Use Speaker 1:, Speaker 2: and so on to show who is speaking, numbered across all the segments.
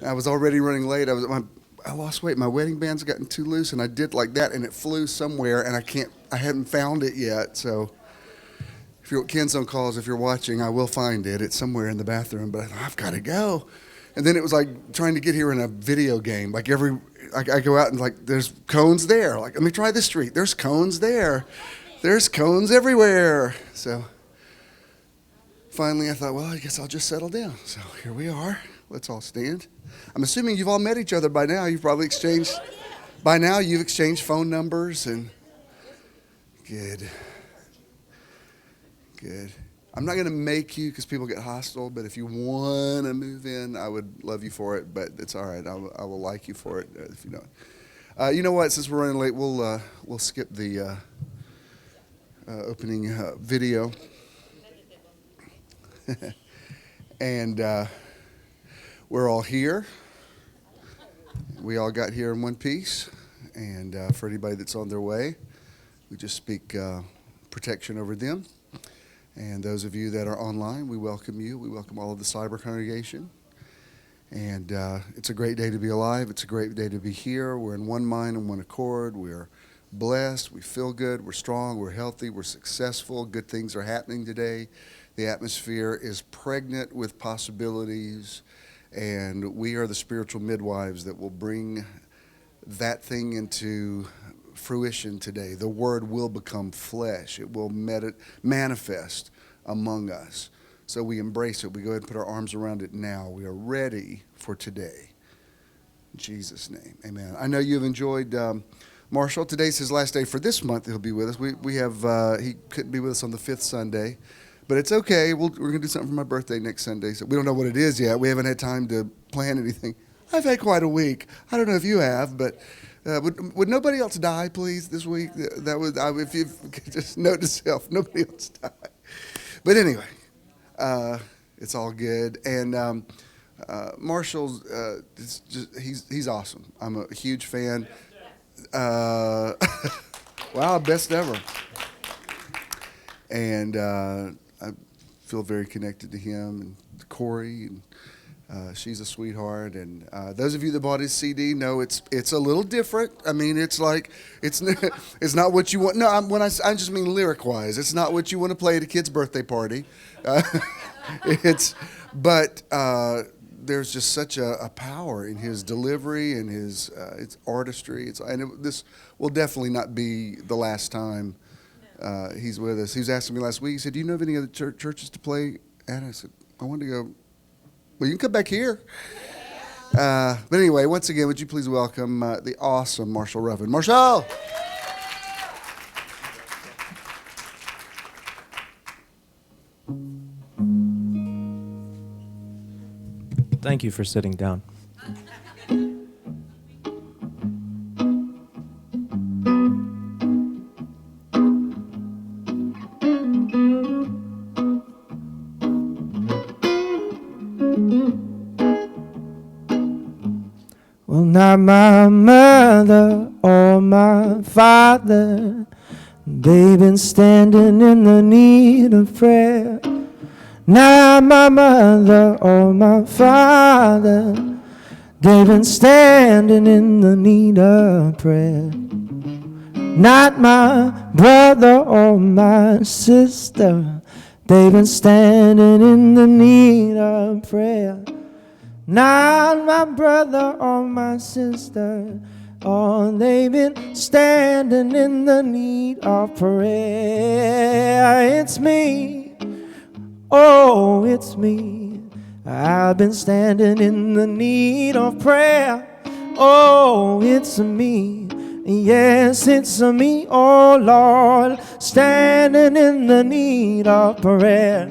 Speaker 1: I was already running late. I lost weight. My wedding band's gotten too loose, and I did like that, and it flew somewhere, and I hadn't found it yet. So if you're Ken's on calls, if you're watching, I will find it. It's somewhere in the bathroom, but I've got to go. And then it was like trying to get here in a video game. Like I go out and like there's cones there. Like, let me try this street. There's cones there. There's cones everywhere. So finally I thought, well, I guess I'll just settle down. So here we are. Let's all stand. I'm assuming you've all met each other by now. You've probably exchanged phone numbers and good. I'm not going to make you because people get hostile, but if you want to move in, I would love you for it, but it's all right. I will like you for it if you don't. You know what? Since we're running late, we'll skip the opening video. And we're all here. We all got here in one piece. And for anybody that's on their way, we just speak protection over them. And those of you that are online, we welcome you. We welcome all of the cyber congregation. And it's a great day to be alive. It's a great day to be here. We're in one mind and one accord. We're blessed. We feel good. We're strong. We're healthy. We're successful. Good things are happening today. The atmosphere is pregnant with possibilities. And we are the spiritual midwives that will bring that thing into fruition today. The word will become flesh. It will manifest among us. So we embrace it. We go ahead and put our arms around it now. We are ready for today. In Jesus' name, amen. I know you've enjoyed Marshall. Today's his last day for this month. He'll be with us. We have he couldn't be with us on the 5th Sunday, but it's okay. We're going to do something for my birthday next Sunday. So we don't know what it is yet. We haven't had time to plan anything. I've had quite a week. I don't know if you have, but would nobody else die, please, this week? That would, if you just note to self, nobody else die. But anyway, it's all good. And Marshall's, he's awesome. I'm a huge fan. Wow, best ever. And I feel very connected to him and to Corey, and she's a sweetheart. And those of you that bought his CD know it's a little different. I mean, it's like it's not what you want. No, I just mean lyric wise. It's not what you want to play at a kid's birthday party. But there's just such a power in his delivery and his its artistry. This will definitely not be the last time he's with us. He was asking me last week. He said, "Do you know of any other churches to play at?" I said, "I wanted to go." Well, you can come back here. But anyway, once again, would you please welcome the awesome Marshall Ruffin. Marshall!
Speaker 2: Thank you for sitting down. Well, not my mother or my father, they've been standing in the need of prayer. Not my mother or my father, they've been standing in the need of prayer. Not my brother or my sister, they've been standing in the need of prayer. Not my brother or my sister, oh, they've been standing in the need of prayer. It's me, oh, it's me. I've been standing in the need of prayer. Oh, it's me. Yes, it's me, oh Lord, standing in the need of prayer.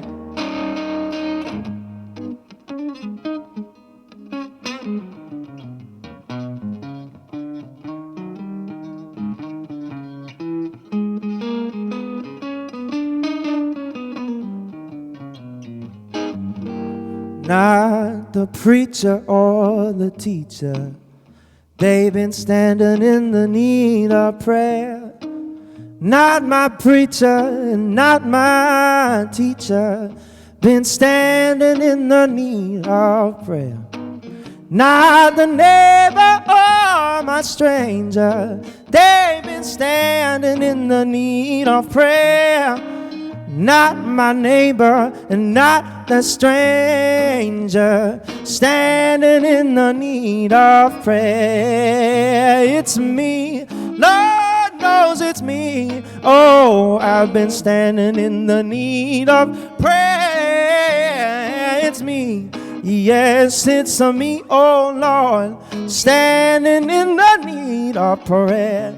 Speaker 2: Not the preacher or the teacher, they've been standing in the need of prayer. Not my preacher and not my teacher, been standing in the need of prayer. not the neighbor or my stranger. They've been standing in the need of prayer. Not my neighbor and not the stranger, standing in the need of prayer. It's me, Lord knows it's me. Oh, I've been standing in the need of prayer. It's me, yes, it's me, oh Lord, standing in the need of prayer.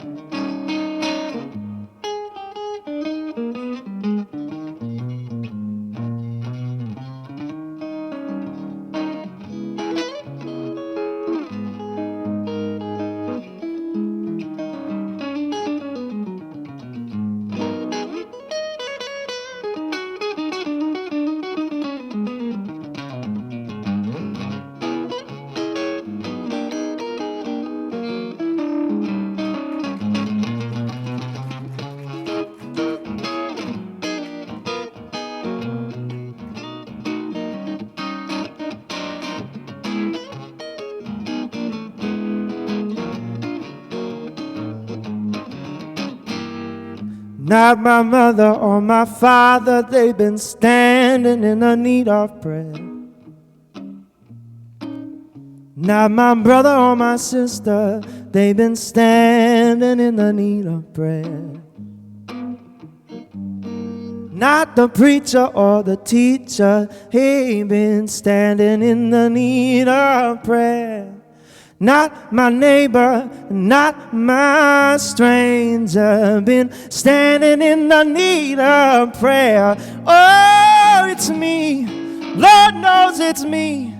Speaker 2: Not my mother or my father, they've been standing in the need of prayer. Not my brother or my sister, they've been standing in the need of prayer. Not the preacher or the teacher, he been standing in the need of prayer. Not my neighbor, not my stranger, been standing in the need of prayer. Oh, it's me, Lord knows it's me.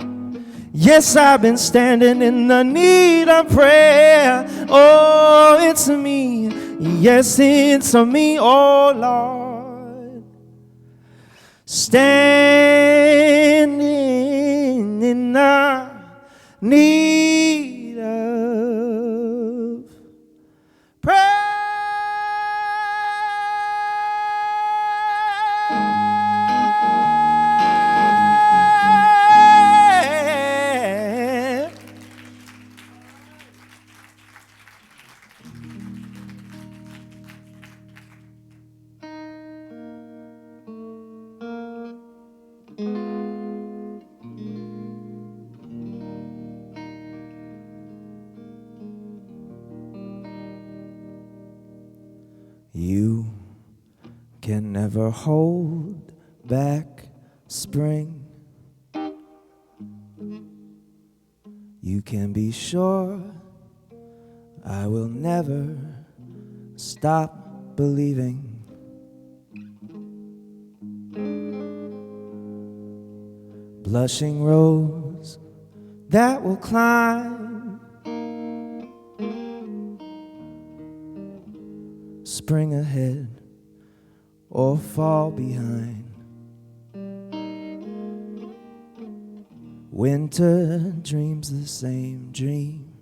Speaker 2: Yes, I've been standing in the need of prayer. Oh, it's me, yes, it's me, oh Lord, standing in the need of prayer. You can never hold back spring. You can be sure I will never stop believing. Blushing rose that will climb, spring ahead or fall behind. Winter dreams the same dream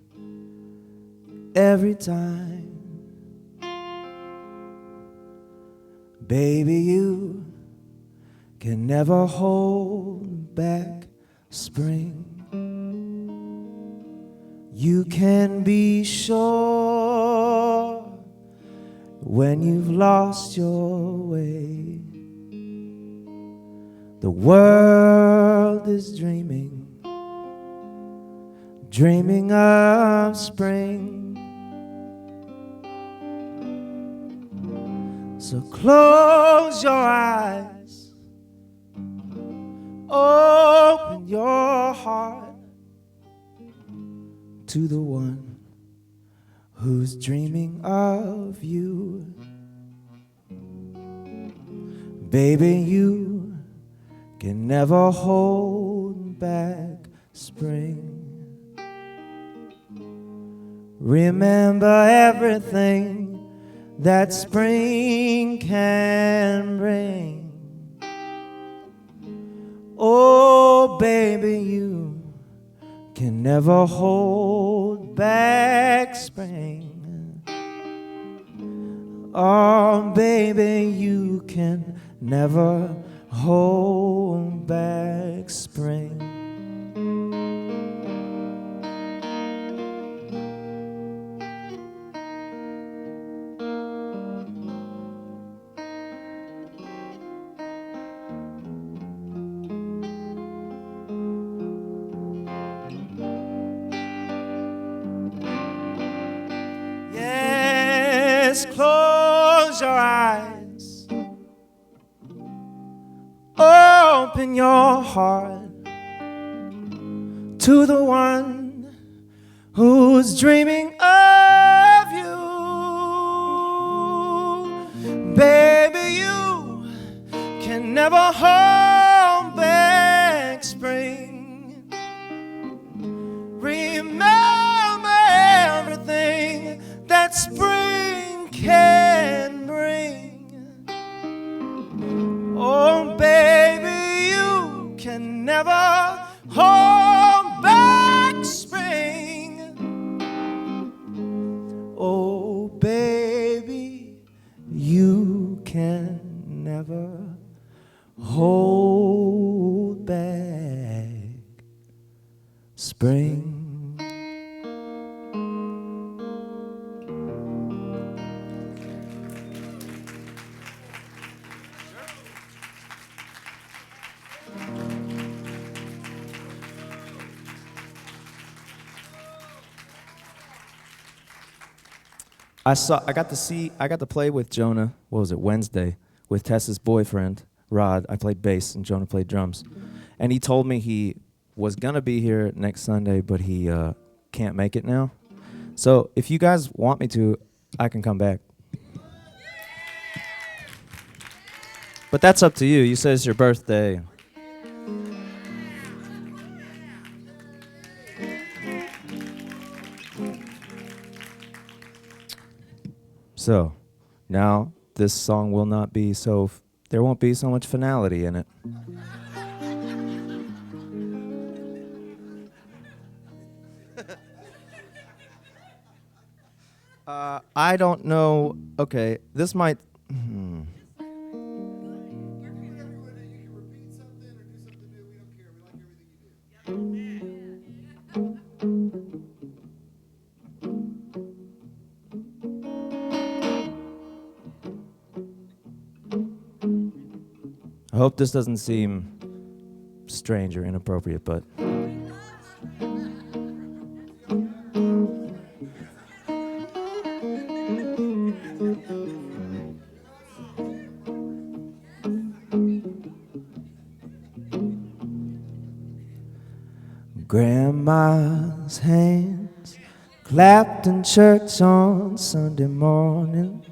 Speaker 2: every time. Baby, you can never hold back spring. You can be sure when you've lost your way. The world is dreaming, dreaming of spring. So close your eyes, open your heart to the one who's dreaming of you. Baby, you can never hold back spring. Remember everything that spring can bring. Oh, baby, you can never hold back spring. Oh, baby, you can never hold back spring. close your eyes, open your heart to the one who's dreaming of you. Baby, you can never hold back spring. Remember everything that spring can bring. Oh, baby, you can never hold back spring. Oh, baby, you can never hold back spring. I got to play with Jonah, what was it, Wednesday, with Tessa's boyfriend, Rod. I played bass and Jonah played drums. And he told me he was gonna be here next Sunday, but he can't make it now. So if you guys want me to, I can come back. But that's up to you. You said it's your birthday. So, now this song will not be so, there won't be so much finality in it. I don't know, okay, this might, I hope this doesn't seem strange or inappropriate, but Grandma's hands clapped in church on Sunday morning.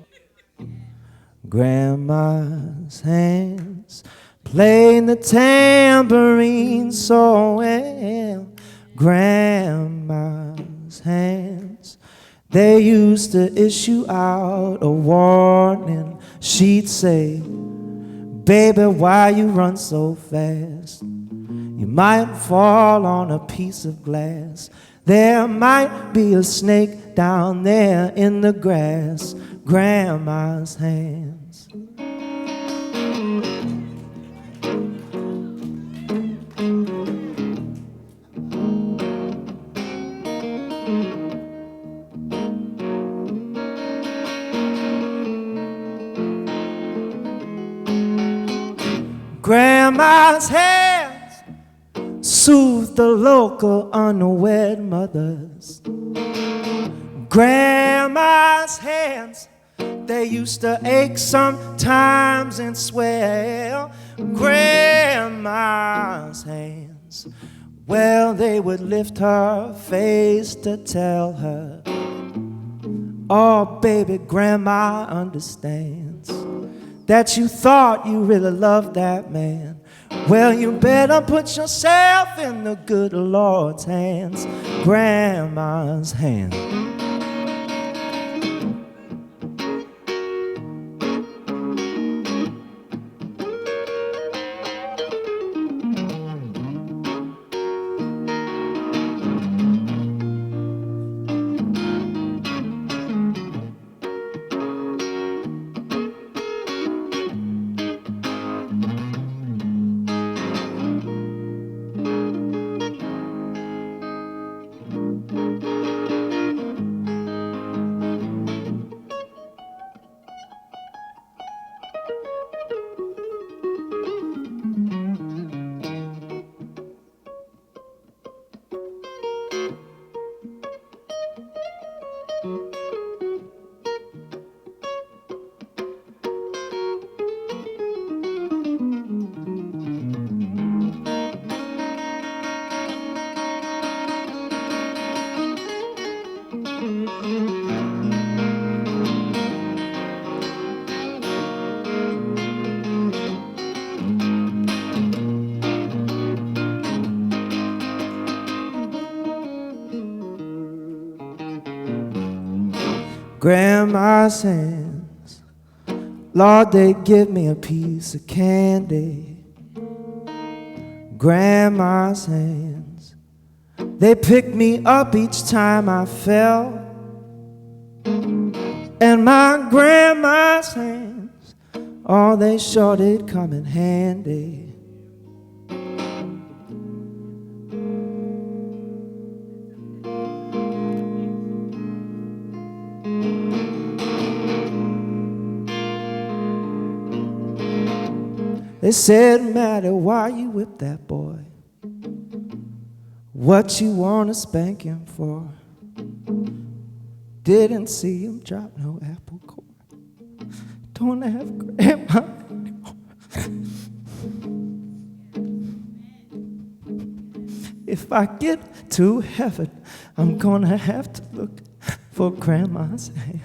Speaker 2: Grandma's hands playing the tambourine so well. Grandma's hands, they used to issue out a warning. She'd say, baby, why you run so fast? You might fall on a piece of glass. There might be a snake down there in the grass. Grandma's hands. Grandma's hands soothe the local unwed mothers. Grandma's hands, they used to ache sometimes and swell. Grandma's hands, well, they would lift her face to tell her, oh, baby, Grandma understands that you thought you really loved that man. Well, you better put yourself in the good Lord's hands. Grandma's hands. Grandma's hands, Lord, they give me a piece of candy. Grandma's hands, they pick me up each time I fell. And my grandma's hands, oh, they sure did come in handy. They said, Maddie, why you whip that boy? What you wanna spank him for? Didn't see him drop no apple core. Don't have grandma anymore. If I get to heaven, I'm gonna have to look for grandma's hands.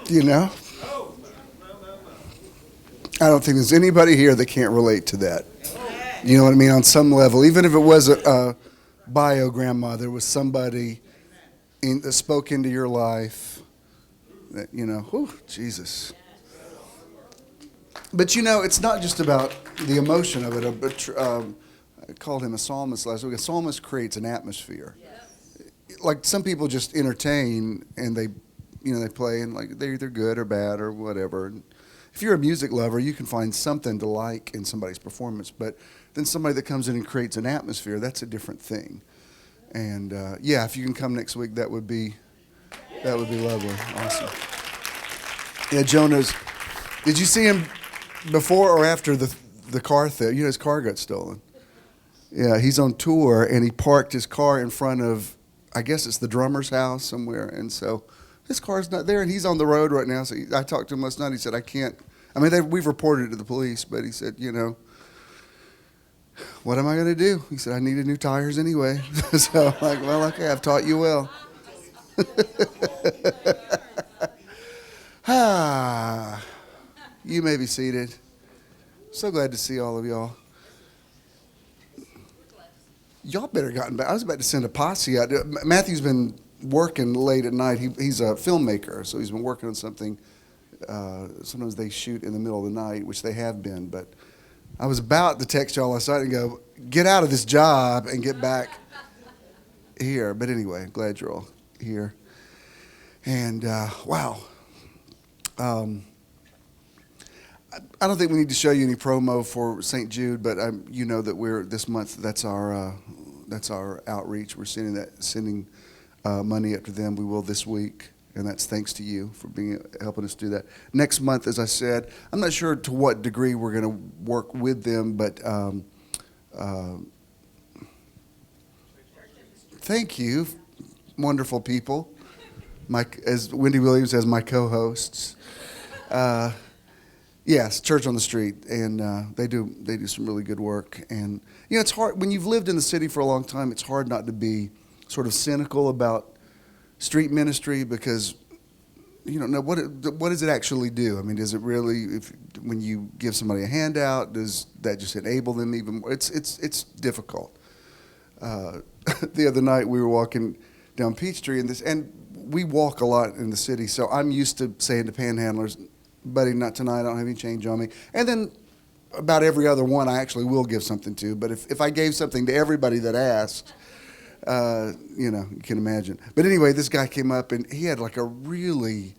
Speaker 1: You know? I don't think there's anybody here that can't relate to that. You know what I mean? On some level, even if it was a bio grandmother, was somebody that spoke into your life that, you know, whew, Jesus. But you know, it's not just about the emotion of it. But I called him a psalmist last week. A psalmist creates an atmosphere. Like some people just entertain and they play and like they're either good or bad or whatever. And if you're a music lover, you can find something to like in somebody's performance. But then somebody that comes in and creates an atmosphere, that's a different thing. And yeah, if you can come next week, that would be lovely. Awesome. Yeah, Jonah's. Did you see him before or after the car theft? You know, his car got stolen. Yeah, he's on tour and he parked his car in front of, I guess it's the drummer's house somewhere, and so his car's not there, and he's on the road right now. So I talked to him last night. He said, I can't. I mean, we've reported it to the police, but he said, you know, what am I going to do? He said, I needed new tires anyway. So I'm like, well, okay, I've taught you well. You may be seated. So glad to see all of y'all. Y'all better gotten back. I was about to send a posse out. Matthew's been working late at night. He's a filmmaker, so he's been working on something. Sometimes they shoot in the middle of the night, which they have been. But I was about to text y'all last night and go, get out of this job and get back here. But anyway, glad you're all here. And wow. I don't think we need to show you any promo for St. Jude, but you know that we're this month. That's our outreach. We're sending money up to them. We will this week, and that's thanks to you for helping us do that. Next month, as I said, I'm not sure to what degree we're going to work with them, but thank you, wonderful people. As Wendy Williams says, my co-hosts. Yes, Church on the Street, and they do some really good work. And you know, it's hard when you've lived in the city for a long time. It's hard not to be sort of cynical about street ministry because you don't know what does it actually do. I mean, does it really? When you give somebody a handout, does that just enable them even more? It's difficult. The other night we were walking down Peachtree, and we walk a lot in the city, so I'm used to saying to panhandlers, buddy, not tonight, I don't have any change on me. And then about every other one I actually will give something to. But if I gave something to everybody that asked, you can imagine. But anyway, this guy came up and he had like a really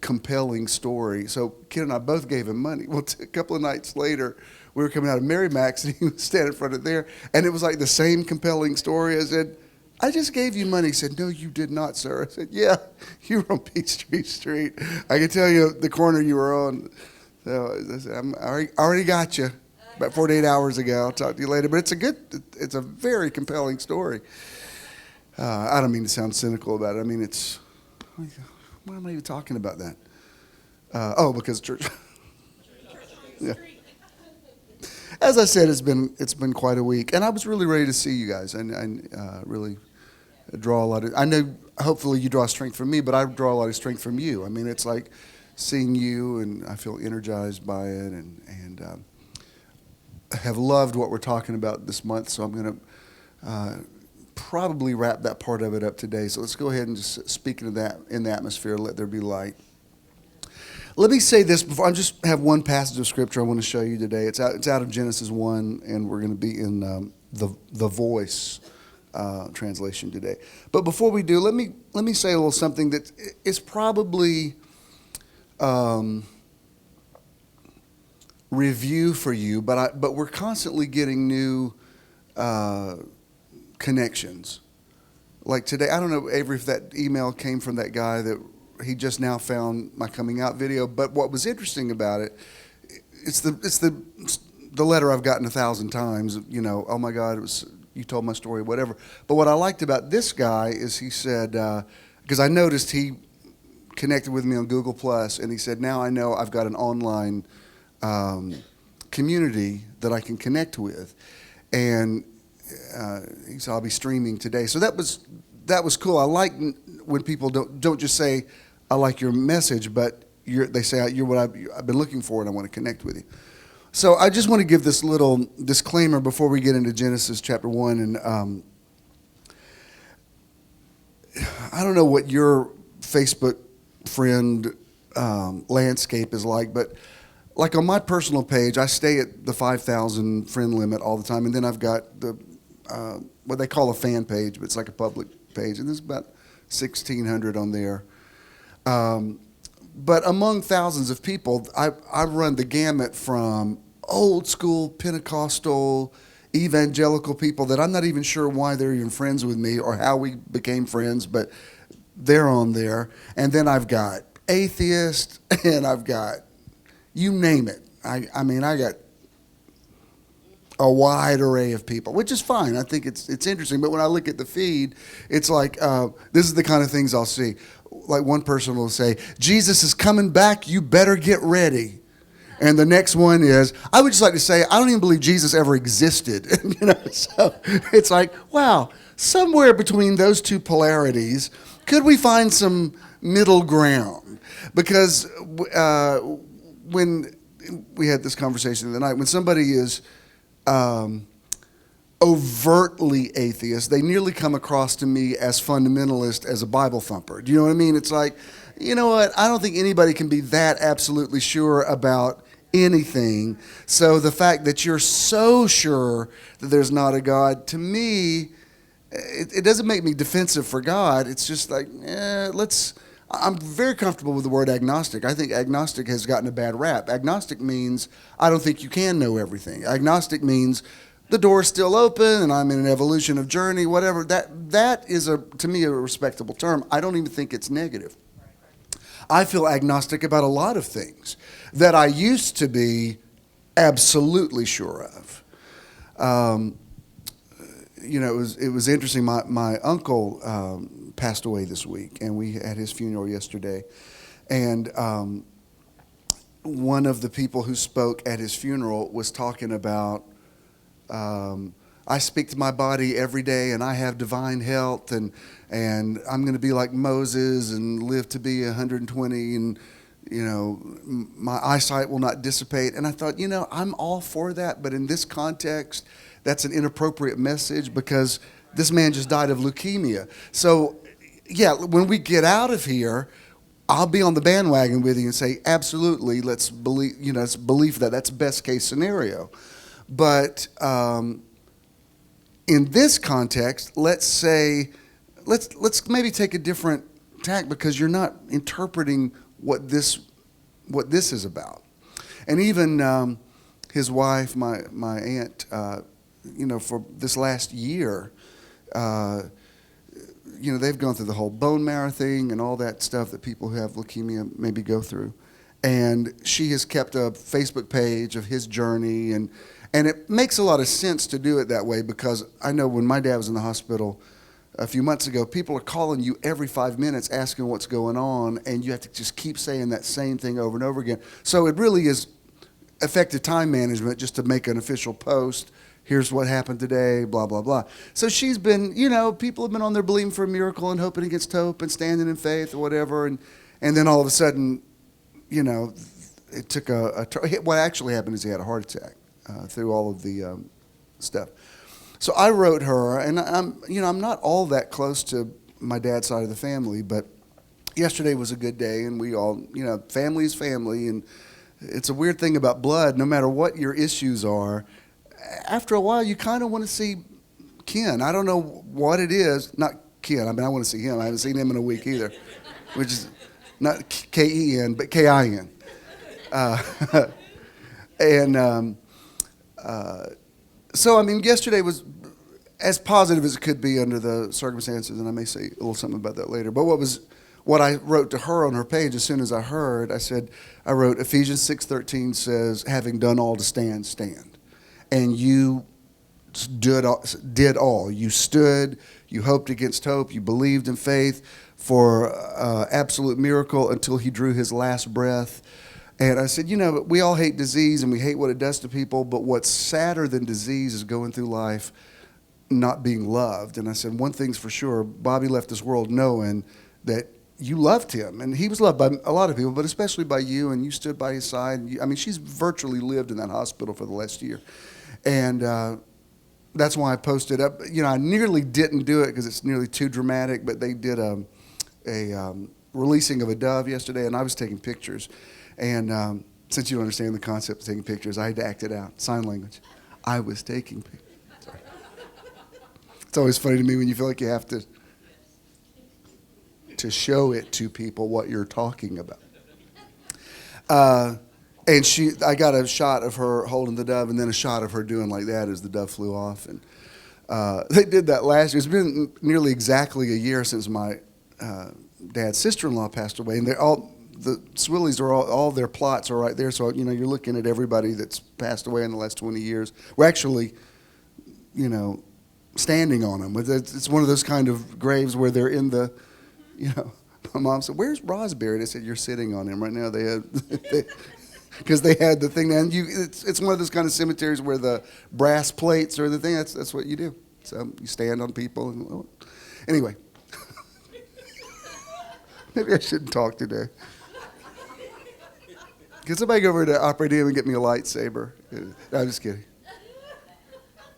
Speaker 1: compelling story. So Ken and I both gave him money. Well, a couple of nights later, we were coming out of Mary Mac's, and he was standing in front of there, and it was like the same compelling story. I said, I just gave you money. He said, no, you did not, sir. I said, yeah, you were on Peachtree Street. I can tell you the corner you were on. So I said, I already got you about 48 hours ago. I'll talk to you later. But it's a very compelling story. I don't mean to sound cynical about it. I mean, why am I even talking about that? Because church. Yeah. As I said, it's been quite a week, and I was really ready to see you guys, and really draw a lot of. I know, hopefully, you draw strength from me, but I draw a lot of strength from you. I mean, it's like seeing you, and I feel energized by it, and have loved what we're talking about this month. So I'm going to probably wrap that part of it up today. So let's go ahead and just speak into that in the atmosphere. Let there be light. Let me say this before. I just have one passage of scripture I want to show you today. It's out of Genesis 1, and we're going to be in the Voice translation today. But before we do, let me say a little something that is probably review for you. But we're constantly getting new connections. Like today, I don't know, Avery, if that email came from that guy that he just now found my coming out video. But what was interesting about it, it's the letter I've gotten 1,000 times. You know, oh my God, you told my story, whatever. But what I liked about this guy is he said, because I noticed he connected with me on Google Plus, and he said, now I know I've got an online community that I can connect with, and he said I'll be streaming today. So that was cool. I like when people don't just say I like your message, but they say you're what I've been looking for, and I want to connect with you. So I just want to give this little disclaimer before we get into Genesis chapter 1, and I don't know what your Facebook friend landscape is like, but like on my personal page, I stay at the 5,000 friend limit all the time, and then I've got the what they call a fan page, but it's like a public page, and there's about 1,600 on there. But among thousands of people, I run the gamut from old school Pentecostal evangelical people that I'm not even sure why they're even friends with me or how we became friends, but they're on there. And then I've got atheists, and I've got, you name it. I mean, I got a wide array of people, which is fine. I think it's interesting. But when I look at the feed, it's like, this is the kind of things I'll see. Like one person will say, Jesus is coming back, you better get ready. And the next one is, I would just like to say, I don't even believe Jesus ever existed. So it's like, wow, somewhere between those two polarities, could we find some middle ground? Because when we had this conversation the other night, when somebody is overtly atheist, they nearly come across to me as fundamentalist as a Bible thumper. Do you know what I mean? It's like, you know what? I don't think anybody can be that absolutely sure about anything. So the fact that you're so sure that there's not a God, to me, it doesn't make me defensive for God. It's just like, I'm very comfortable with the word agnostic. I think agnostic has gotten a bad rap. Agnostic means I don't think you can know everything. Agnostic means the door's still open and I'm in an evolution of journey, whatever. That is, to me, a respectable term. I don't even think it's negative. I feel agnostic about a lot of things that I used to be absolutely sure of. It was interesting. My uncle passed away this week, and we had his funeral yesterday. And one of the people who spoke at his funeral was talking about, I speak to my body every day, and I have divine health, and I'm going to be like Moses and live to be 120, and my eyesight will not dissipate. And I thought, I'm all for that, but in this context, that's an inappropriate message because this man just died of leukemia. So, yeah, when we get out of here, I'll be on the bandwagon with you and say, absolutely, let's believe that. That's best case scenario. But in this context, let's maybe take a different attack because you're not interpreting what this is about. And even his wife, my aunt, for this last year, they've gone through the whole bone marrow thing and all that stuff that people who have leukemia maybe go through. And she has kept a Facebook page of his journey, and it makes a lot of sense to do it that way, because I know when my dad was in the hospital a few months ago, people are calling you every 5 minutes asking what's going on, and you have to just keep saying that same thing over and over again. So it really is effective time management just to make an official post. Here's what happened today, blah, blah, blah. So she's been, people have been on there believing for a miracle and hoping against hope and standing in faith or whatever. And then all of a sudden, it took what actually happened is he had a heart attack through all of the stuff. So I wrote her, and I'm not all that close to my dad's side of the family, but yesterday was a good day, and we all, family is family, and it's a weird thing about blood. No matter what your issues are, after a while, you kind of want to see Ken. I don't know what it is. Not Ken. I want to see him. I haven't seen him in a week either, which is not K-E-N, but K-I-N. So, yesterday was as positive as it could be under the circumstances, and I may say a little something about that later. But what I wrote to her on her page as soon as I heard, I wrote, Ephesians 6:13 says, having done all to stand, stand. And you did all. You stood, you hoped against hope, you believed in faith for absolute miracle until he drew his last breath. And I said, we all hate disease and we hate what it does to people, but what's sadder than disease is going through life not being loved. And I said, one thing's for sure, Bobby left this world knowing that you loved him. And he was loved by a lot of people, but especially by you, and you stood by his side. She's virtually lived in that hospital for the last year. And that's why I posted up. I nearly didn't do it because it's nearly too dramatic, but they did a releasing of a dove yesterday, and I was taking pictures. And since you don't understand the concept of taking pictures, I had to act it out, sign language. I was taking pictures. Sorry. It's always funny to me when you feel like you have to show it to people what you're talking about. And I got a shot of her holding the dove, and then a shot of her doing like that as the dove flew off. And they did that last year. It's been nearly exactly a year since my dad's sister-in-law passed away, and the Swilleys are all their plots are right there. So you're looking at everybody that's passed away in the last 20 years. We're actually, standing on them. It's one of those kind of graves where they're in the, My mom said, "Where's Roz buried?" I said, "You're sitting on him right now." They had. Because they had the thing, and it's one of those kind of cemeteries where the brass plates are the thing. That's what you do. So you stand on people. And, anyway, maybe I shouldn't talk today. Can somebody go over to Opry Diem and get me a lightsaber? No, I'm just kidding.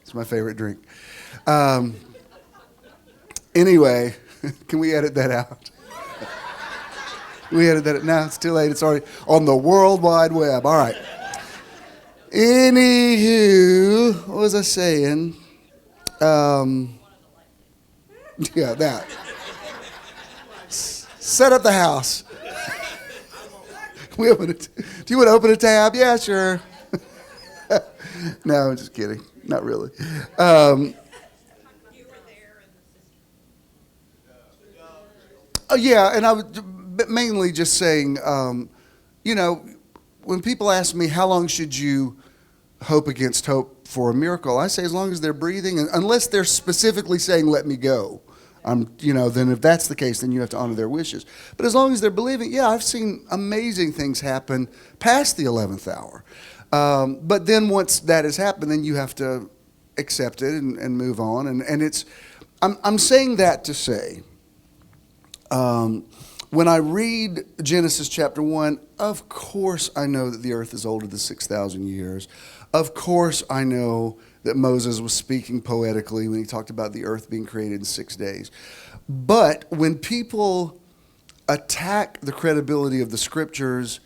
Speaker 1: It's my favorite drink. Anyway, can we edit that out? We edited that. No, it's too late. It's already on the World Wide Web. All right. Anywho, what was I saying? Yeah, that. Set up the house. Do you want to open a tab? Yeah, sure. No, I'm just kidding. Not really. Oh, yeah, and I was mainly just saying, when people ask me how long should you hope against hope for a miracle, I say as long as they're breathing, and unless they're specifically saying, let me go. Then if that's the case, then you have to honor their wishes. But as long as they're believing, yeah, I've seen amazing things happen past the 11th hour. But then once that has happened, then you have to accept it and move on. And I'm saying that to say, when I read Genesis chapter 1, of course I know that the earth is older than 6,000 years. Of course I know that Moses was speaking poetically when he talked about the earth being created in 6 days. But when people attack the credibility of the scriptures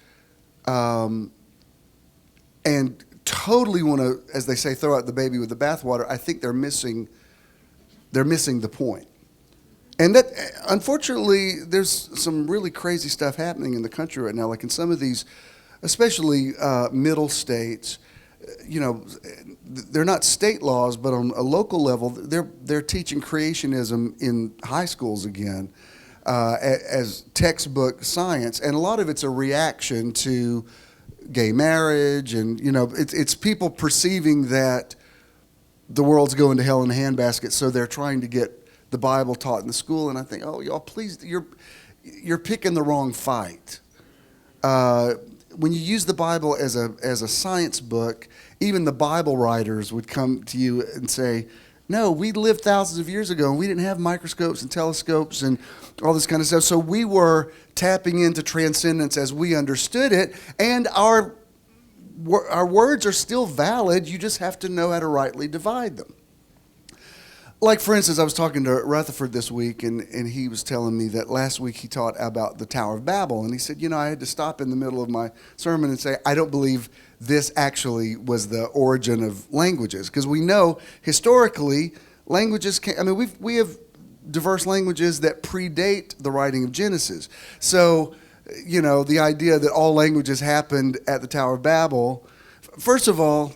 Speaker 1: and totally want to, as they say, throw out the baby with the bathwater, I think they're missing the point. And that, unfortunately, there's some really crazy stuff happening in the country right now. Like in some of these, especially middle states, they're not state laws, but on a local level, they're teaching creationism in high schools again as textbook science, and a lot of it's a reaction to gay marriage, and it's people perceiving that the world's going to hell in a handbasket, so they're trying to get the Bible taught in the school. And I think, oh, y'all, please, you're picking the wrong fight. When you use the Bible as a science book, even the Bible writers would come to you and say, no, we lived thousands of years ago, and we didn't have microscopes and telescopes and all this kind of stuff. So we were tapping into transcendence as we understood it, and our words are still valid. You just have to know how to rightly divide them. Like, for instance, I was talking to Rutherford this week, and he was telling me that last week he taught about the Tower of Babel. And he said, I had to stop in the middle of my sermon and say, I don't believe this actually was the origin of languages. Because we know, historically, languages we have diverse languages that predate the writing of Genesis. So, the idea that all languages happened at the Tower of Babel, first of all,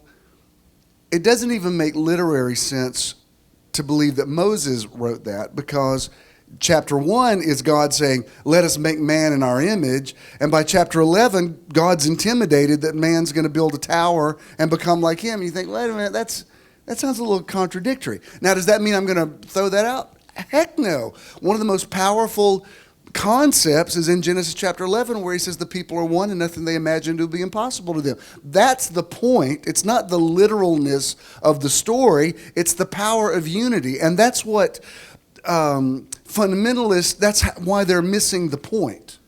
Speaker 1: it doesn't even make literary sense to believe that Moses wrote that, because chapter 1 is God saying, let us make man in our image. And by chapter 11, God's intimidated that man's going to build a tower and become like him. And you think, wait a minute, that sounds a little contradictory. Now, does that mean I'm going to throw that out? Heck no. One of the most powerful concepts is in Genesis chapter 11, where he says the people are one and nothing they imagined would be impossible to them. That's the point. It's not the literalness of the story. It's the power of unity. And that's what fundamentalists, that's why they're missing the point.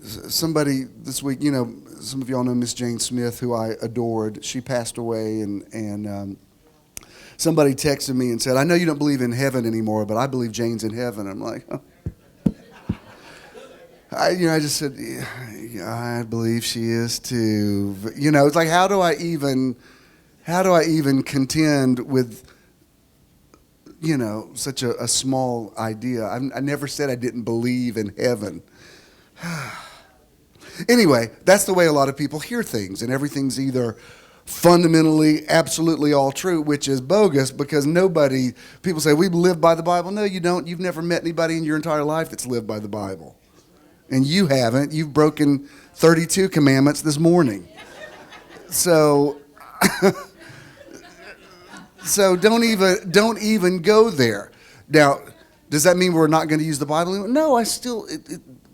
Speaker 1: Somebody this week, some of y'all know Miss Jane Smith, who I adored. She passed away, and somebody texted me and said, I know you don't believe in heaven anymore, but I believe Jane's in heaven. I'm like, oh. I just said, yeah, I believe she is too. But, it's like, how do I even contend with, such a small idea? I never said I didn't believe in heaven. Anyway, that's the way a lot of people hear things, and everything's either fundamentally, absolutely all true, which is bogus, because people say, we live by the Bible. No, you don't. You've never met anybody in your entire life that's lived by the Bible. And you haven't. You've broken 32 commandments this morning. So, don't even go there. Now, does that mean we're not going to use the Bible anymore? No,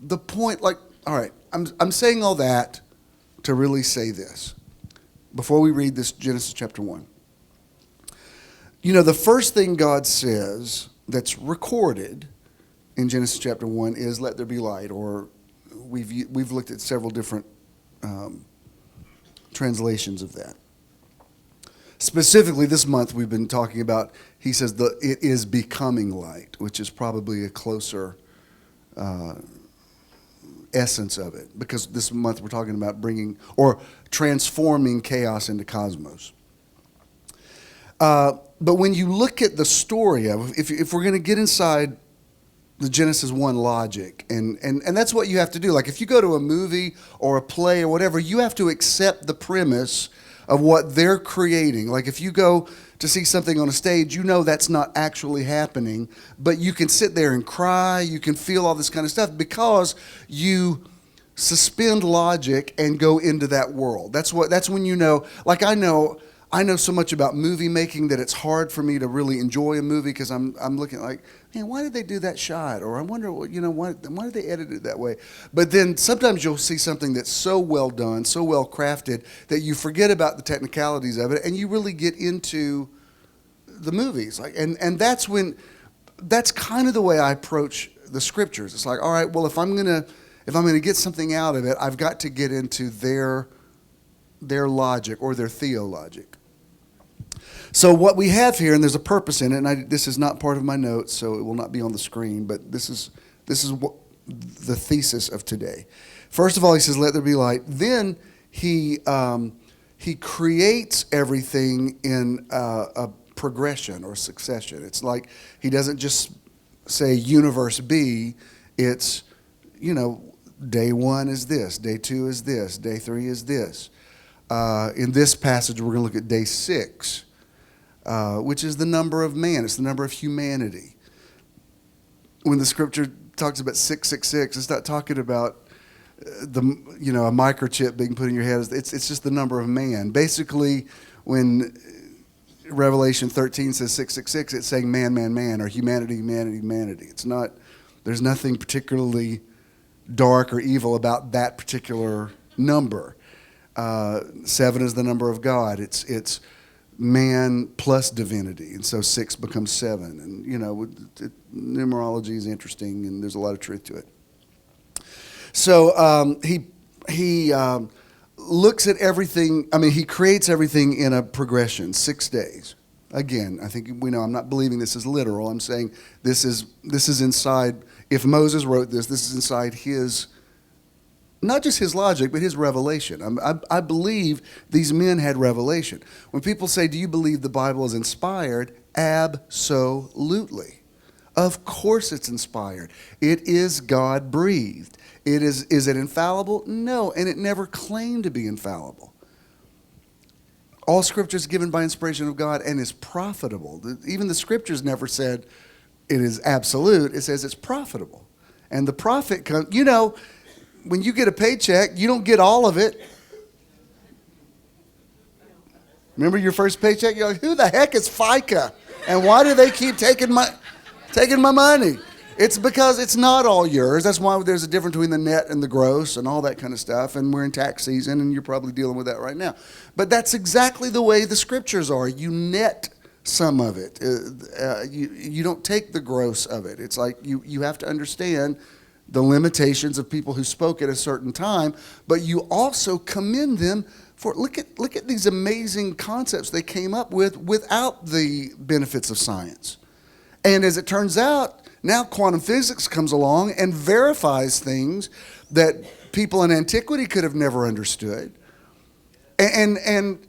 Speaker 1: the point, all right, I'm saying all that to really say this. Before we read this Genesis chapter 1. The first thing God says that's recorded in Genesis chapter 1 is, let there be light, or we've looked at several different translations of that. Specifically this month we've been talking about, he says, it is becoming light, which is probably a closer essence of it, because this month we're talking about bringing or transforming chaos into cosmos. But when you look at the story of, if we're going to get inside the Genesis 1 logic, and that's what you have to do. Like if you go to a movie or a play or whatever, you have to accept the premise of what they're creating. Like if you go to see something on a stage, that's not actually happening, but you can sit there and cry, you can feel all this kind of stuff because you suspend logic and go into that world. That's when like I know so much about movie making that it's hard for me to really enjoy a movie, because I'm looking like, man, why did they do that shot? Or I wonder, why did they edit it that way? But then sometimes you'll see something that's so well done, so well crafted, that you forget about the technicalities of it, and you really get into the movies. And that's kind of the way I approach the scriptures. It's like, all right, well, if I'm gonna get something out of it, I've got to get into their logic or their theologic. So what we have here, and there's a purpose in it, and this is not part of my notes, so it will not be on the screen, but this is what the thesis of today. First of all, he says, let there be light. Then he creates everything in a progression or succession. It's like he doesn't just say universe B. It's, day 1 is this, day 2 is this, day 3 is this. In this passage, we're going to look at day 6, which is the number of man. It's the number of humanity. When the scripture talks about 666, it's not talking about a microchip being put in your head. It's just the number of man. Basically, when Revelation 13 says 666, it's saying man, man, man, or humanity, humanity, humanity. It's not. There's nothing particularly dark or evil about that particular number. 7 is the number of God. It's man plus divinity, and so 6 becomes 7. And numerology is interesting, and there's a lot of truth to it. So he looks at everything. I mean, he creates everything in a progression, 6 days. Again, I think we know. I'm not believing this is literal. I'm saying this is inside. If Moses wrote this is inside his, not just his logic, but his revelation. I believe these men had revelation. When people say, do you believe the Bible is inspired? Absolutely. Of course it's inspired. It is God-breathed. Is it infallible? No, and it never claimed to be infallible. All Scripture is given by inspiration of God and is profitable. Even the Scriptures never said it is absolute. It says it's profitable. And the profit comes, when you get a paycheck, you don't get all of it. Remember your first paycheck? You're like, who the heck is FICA? And why do they keep taking my money? It's because it's not all yours. That's why there's a difference between the net and the gross and all that kind of stuff. And we're in tax season, and you're probably dealing with that right now. But that's exactly the way the Scriptures are. You net some of it. You don't take the gross of it. It's like you have to understand the limitations of people who spoke at a certain time, but you also commend them for look at these amazing concepts they came up with without the benefits of science. And as it turns out, now quantum physics comes along and verifies things that people in antiquity could have never understood. And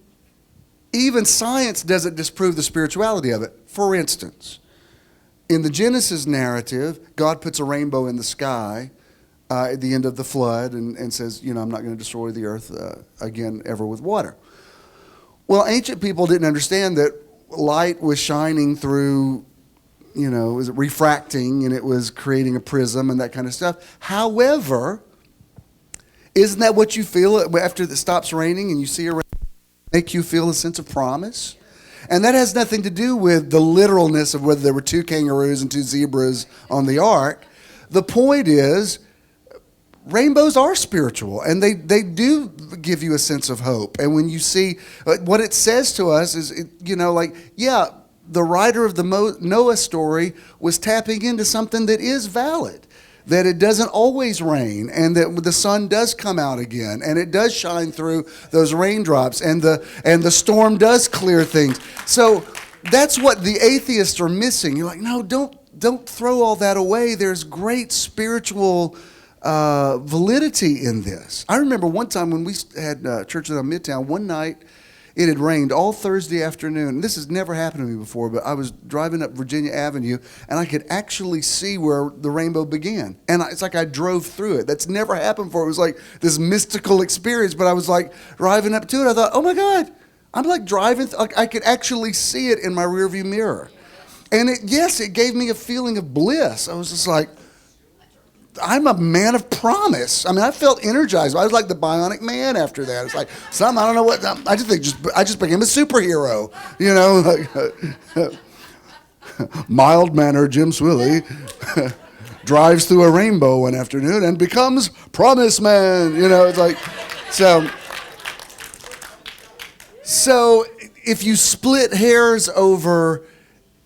Speaker 1: even science doesn't disprove the spirituality of it. For instance, in the Genesis narrative, God puts a rainbow in the sky at the end of the flood and says, I'm not going to destroy the earth again ever with water. Well, ancient people didn't understand that light was shining through, it was refracting, and it was creating a prism and that kind of stuff. However, isn't that what you feel after it stops raining and you see a rain? Make you feel a sense of promise? And that has nothing to do with the literalness of whether there were 2 kangaroos and 2 zebras on the ark. The point is, rainbows are spiritual, and they do give you a sense of hope. And when you see what it says to us is, the writer of the Noah story was tapping into something that is valid, that it doesn't always rain, and that the sun does come out again, and it does shine through those raindrops, and the storm does clear things. So that's what the atheists are missing. You're like, no, don't throw all that away. There's great spiritual validity in this. I remember one time when we had church in Midtown, one night it had rained all Thursday afternoon. This has never happened to me before, but I was driving up Virginia Avenue, and I could actually see where the rainbow began. And it's like I drove through it. That's never happened before. It was like this mystical experience, but I was like driving up to it. I thought, oh my God, I'm like driving. I could actually see it in my rearview mirror. And it gave me a feeling of bliss. I was just like, I'm a man of promise. I mean, I felt energized. I was like the Bionic Man after that. It's like I don't know what. I just became a superhero. Mild-mannered Jim Swilley drives through a rainbow one afternoon and becomes Promise Man. It's like so. So if you split hairs over,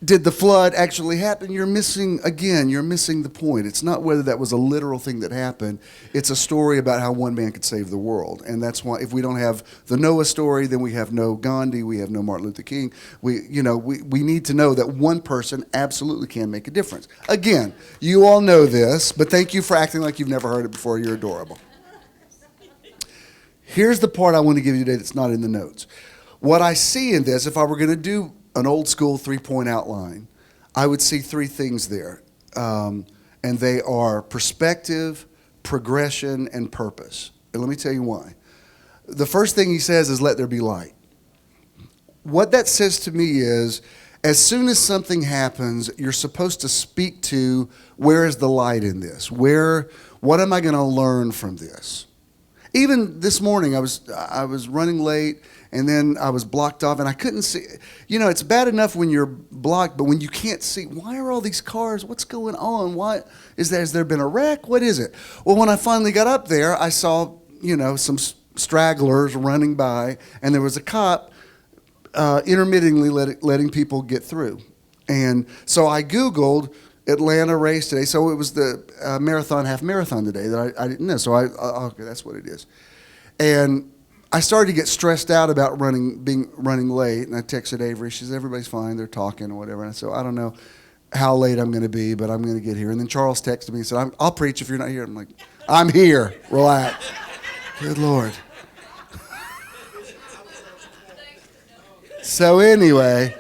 Speaker 1: did the flood actually happen? You're missing the point. It's not whether that was a literal thing that happened. It's a story about how one man could save the world. And that's why if we don't have the Noah story, then we have no Gandhi, we have no Martin Luther King. We need to know that one person absolutely can make a difference. Again, you all know this, but thank you for acting like you've never heard it before. You're adorable. Here's the part I want to give you today that's not in the notes. What I see in this, if I were going to do an old school 3-point outline, I would see three things there. And they are perspective, progression, and purpose. And let me tell you why. The first thing he says is, let there be light. What that says to me is, as soon as something happens, you're supposed to speak to, where is the light in this? What am I going to learn from this? Even this morning, I was running late, and then I was blocked off, and I couldn't see. You know, it's bad enough when you're blocked, but when you can't see, why are all these cars? What's going on? Has there been a wreck? What is it? Well, when I finally got up there, I saw, some stragglers running by, and there was a cop intermittently letting people get through. And so I Googled Atlanta race today. So it was the half marathon today that I didn't know. So okay, that's what it is. And I started to get stressed out about running late. And I texted Avery. She says, everybody's fine. They're talking or whatever. And I said, I don't know how late I'm going to be, but I'm going to get here. And then Charles texted me and said, I'll preach if you're not here. I'm like, I'm here. Relax. Good Lord. So anyway,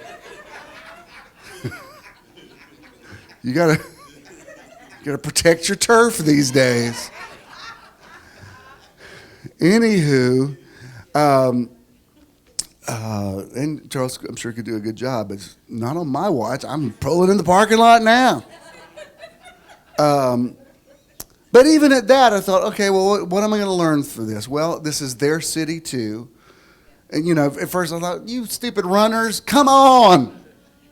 Speaker 1: you gotta protect your turf these days. Anywho, and Charles, I'm sure could do a good job, but it's not on my watch. I'm pulling in the parking lot now. But even at that, I thought, okay, well, what am I going to learn through this? Well, this is their city too. And, at first I thought, you stupid runners, come on.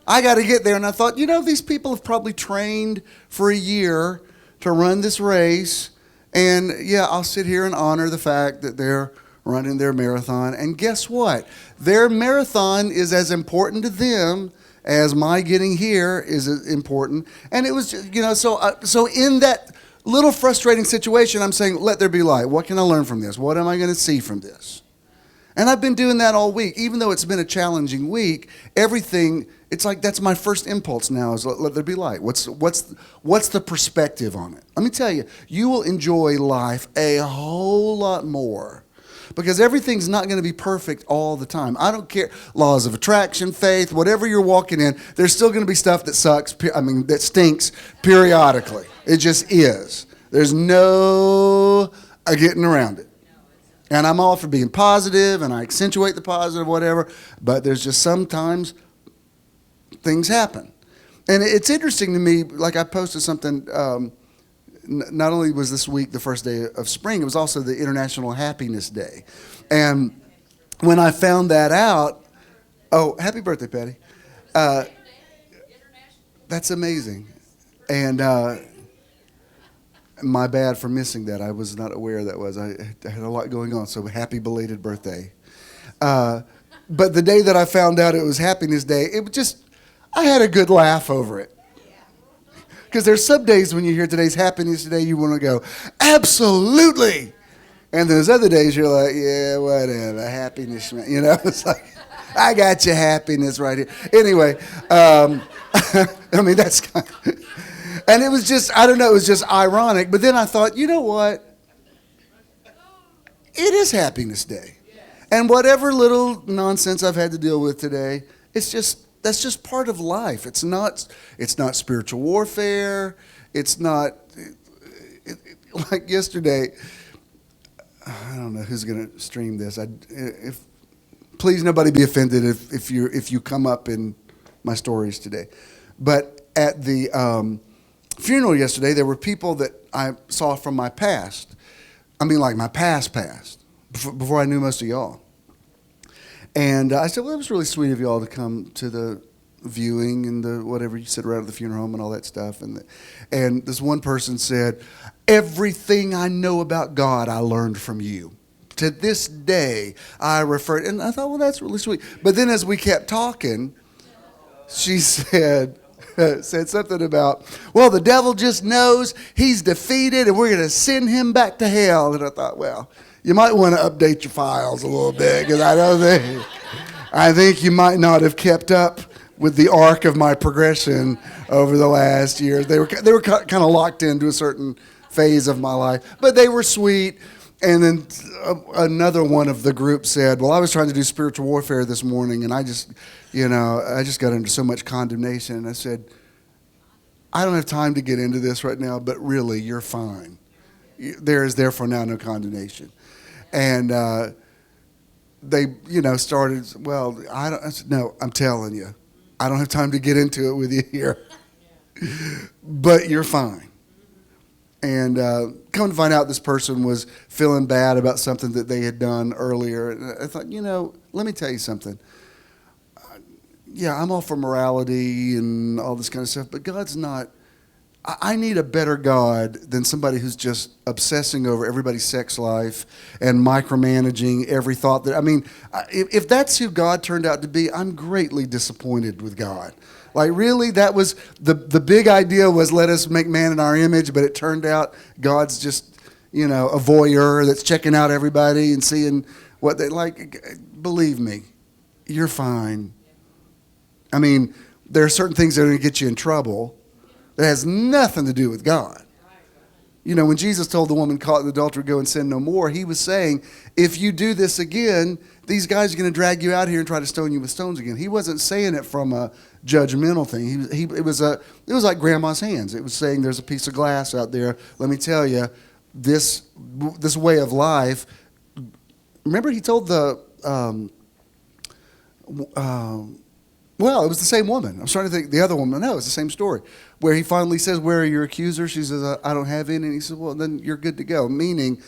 Speaker 1: I got to get there. And I thought, these people have probably trained for a year to run this race. And, yeah, I'll sit here and honor the fact that they're running their marathon. And guess what? Their marathon is as important to them as my getting here is important. And it was, so in that little frustrating situation, I'm saying, let there be light. What can I learn from this? What am I going to see from this? And I've been doing that all week. Even though it's been a challenging week, everything, it's like that's my first impulse now is let there be light. What's the perspective on it? Let me tell you, you will enjoy life a whole lot more because everything's not going to be perfect all the time. I don't care. Laws of attraction, faith, whatever you're walking in, there's still going to be stuff that that stinks periodically. It just is. There's no getting around it. And I'm all for being positive, and I accentuate the positive, whatever, but there's just sometimes things happen. And it's interesting to me, like I posted something, not only was this week the first day of spring, it was also the International Happiness Day. And when I found that out, oh, happy birthday, Patty. That's amazing. And my bad for missing that. I was not aware that was. I had a lot going on, so happy belated birthday. But the day that I found out it was Happiness Day, it was just, I had a good laugh over it. Because there's some days when you hear today's Happiness Day, you want to go, absolutely. And there's other days you're like, yeah, whatever, happiness, man. It's like, I got your happiness right here. Anyway, that's kind of... And it was just, I don't know, it was just ironic. But then I thought, you know what? It is Happiness Day. And whatever little nonsense I've had to deal with today, that's just part of life. It's not spiritual warfare. It's not, like yesterday, I don't know who's going to stream this. Please nobody be offended if you come up in my stories today. But at the funeral yesterday, there were people that I saw from my past. I mean, like my past, before I knew most of y'all. And I said, well, it was really sweet of y'all to come to the viewing and the whatever, you sit around at the funeral home and all that stuff. And this one person said, everything I know about God, I learned from you. To this day, I referred, and I thought, well, that's really sweet. But then as we kept talking, she said something about, well, the devil just knows he's defeated and we're going to send him back to hell. And I thought, well, you might want to update your files a little bit because I think you might not have kept up with the arc of my progression over the last year. They were kind of locked into a certain phase of my life, but they were sweet. And then another one of the group said, well, I was trying to do spiritual warfare this morning, and I just got into so much condemnation. And I said, I don't have time to get into this right now, but really, you're fine. There is therefore now no condemnation. And they, started, well, I said, no, I'm telling you, I don't have time to get into it with you here. But you're fine. And come to find out, this person was feeling bad about something that they had done earlier. And I thought, let me tell you something. Yeah, I'm all for morality and all this kind of stuff, but God's not. I need a better God than somebody who's just obsessing over everybody's sex life and micromanaging every thought that. I mean, if that's who God turned out to be, I'm greatly disappointed with God. Like, really, that was the big idea was let us make man in our image, but it turned out God's just, a voyeur that's checking out everybody and seeing what they like. Believe me, you're fine. I mean, there are certain things that are going to get you in trouble that has nothing to do with God. When Jesus told the woman caught in adultery, go and sin no more, he was saying, if you do this again, these guys are going to drag you out here and try to stone you with stones again. He wasn't saying it from a judgmental thing. It was like grandma's hands. It was saying there's a piece of glass out there. Let me tell you, this way of life. Remember, he told well, it was the same woman. I'm starting to think the other woman. No, it's the same story. Where he finally says, where are your accusers? She says, I don't have any. And he says, well, then you're good to go. Meaning,